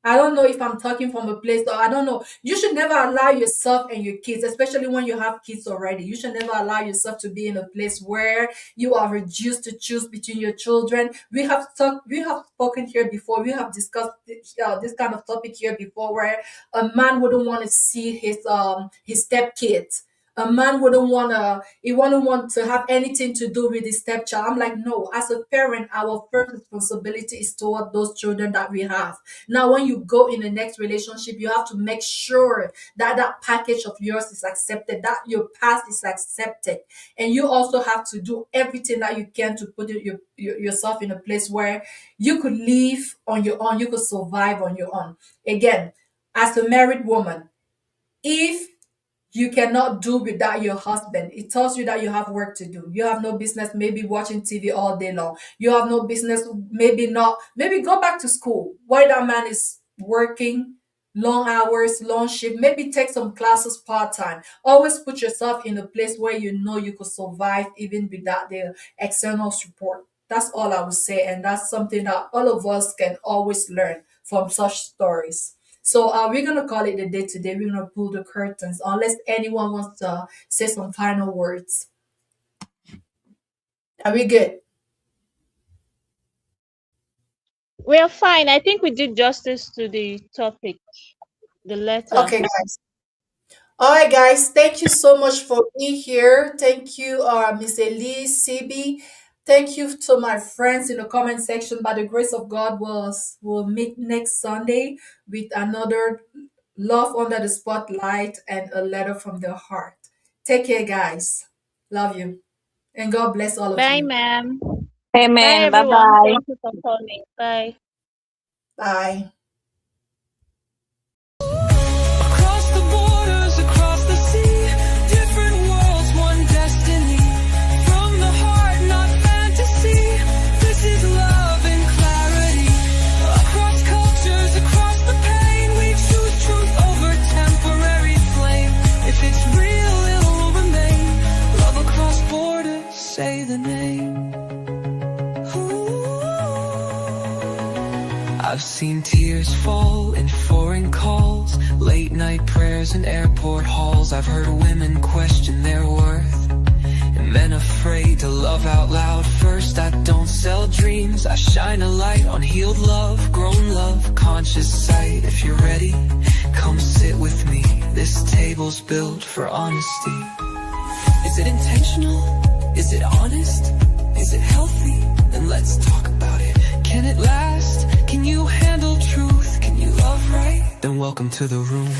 I don't know if I'm talking from a place, or I don't know. You should never allow yourself and your kids, especially when you have kids already, you should never allow yourself to be in a place where you are reduced to choose between your children. We have spoken here before. We have discussed this kind of topic here before, where a man wouldn't want to see his stepkids. A man wouldn't want to have anything to do with his stepchild. I'm like, no, as a parent, our first responsibility is toward those children that we have. Now, when you go in the next relationship, you have to make sure that that package of yours is accepted, that your past is accepted. And you also have to do everything that you can to put yourself in a place where you could live on your own, you could survive on your own. Again, as a married woman, if you cannot do without your husband, it tells you that you have work to do. You have no business maybe watching TV all day long. You have no business, maybe go back to school while that man is working long hours, long shift. Maybe take some classes part-time. Always put yourself in a place where you know you could survive even without the external support. That's all I would say, and that's something that all of us can always learn from such stories. So we're gonna call it a day today. We're gonna pull the curtains, unless anyone wants to say some final words. Are we good? We're fine. I think we did justice to the topic, the letter. Okay, guys. All right, guys. Thank you so much for being here. Thank you, Miss Elise, CB. Thank you to my friends in the comment section. By the grace of God, we'll meet next Sunday with another Love Under the Spotlight and a letter from the heart. Take care, guys. Love you. And God bless all of Bye, you. ma'am. Amen. Bye, everyone. Bye-bye. Thank you for calling. Bye. Bye. Across the borders, across the sea, different worlds, one destiny. From the heart, not fantasy. This is love and clarity. Across cultures, across the pain, we choose truth over temporary flame. If it's real, it'll remain. Love across borders, say the name. I've seen tears fall in foreign calls, late night prayers in airport halls. I've heard women question their worth, and men afraid to love out loud. First, I don't sell dreams, I shine a light on healed love, grown love, conscious sight. If you're ready, come sit with me. This table's built for honesty. Is it intentional? Is it honest? Is it healthy? Then let's talk about it. Can it last? Can you handle truth? Can you love right? Then welcome to the room.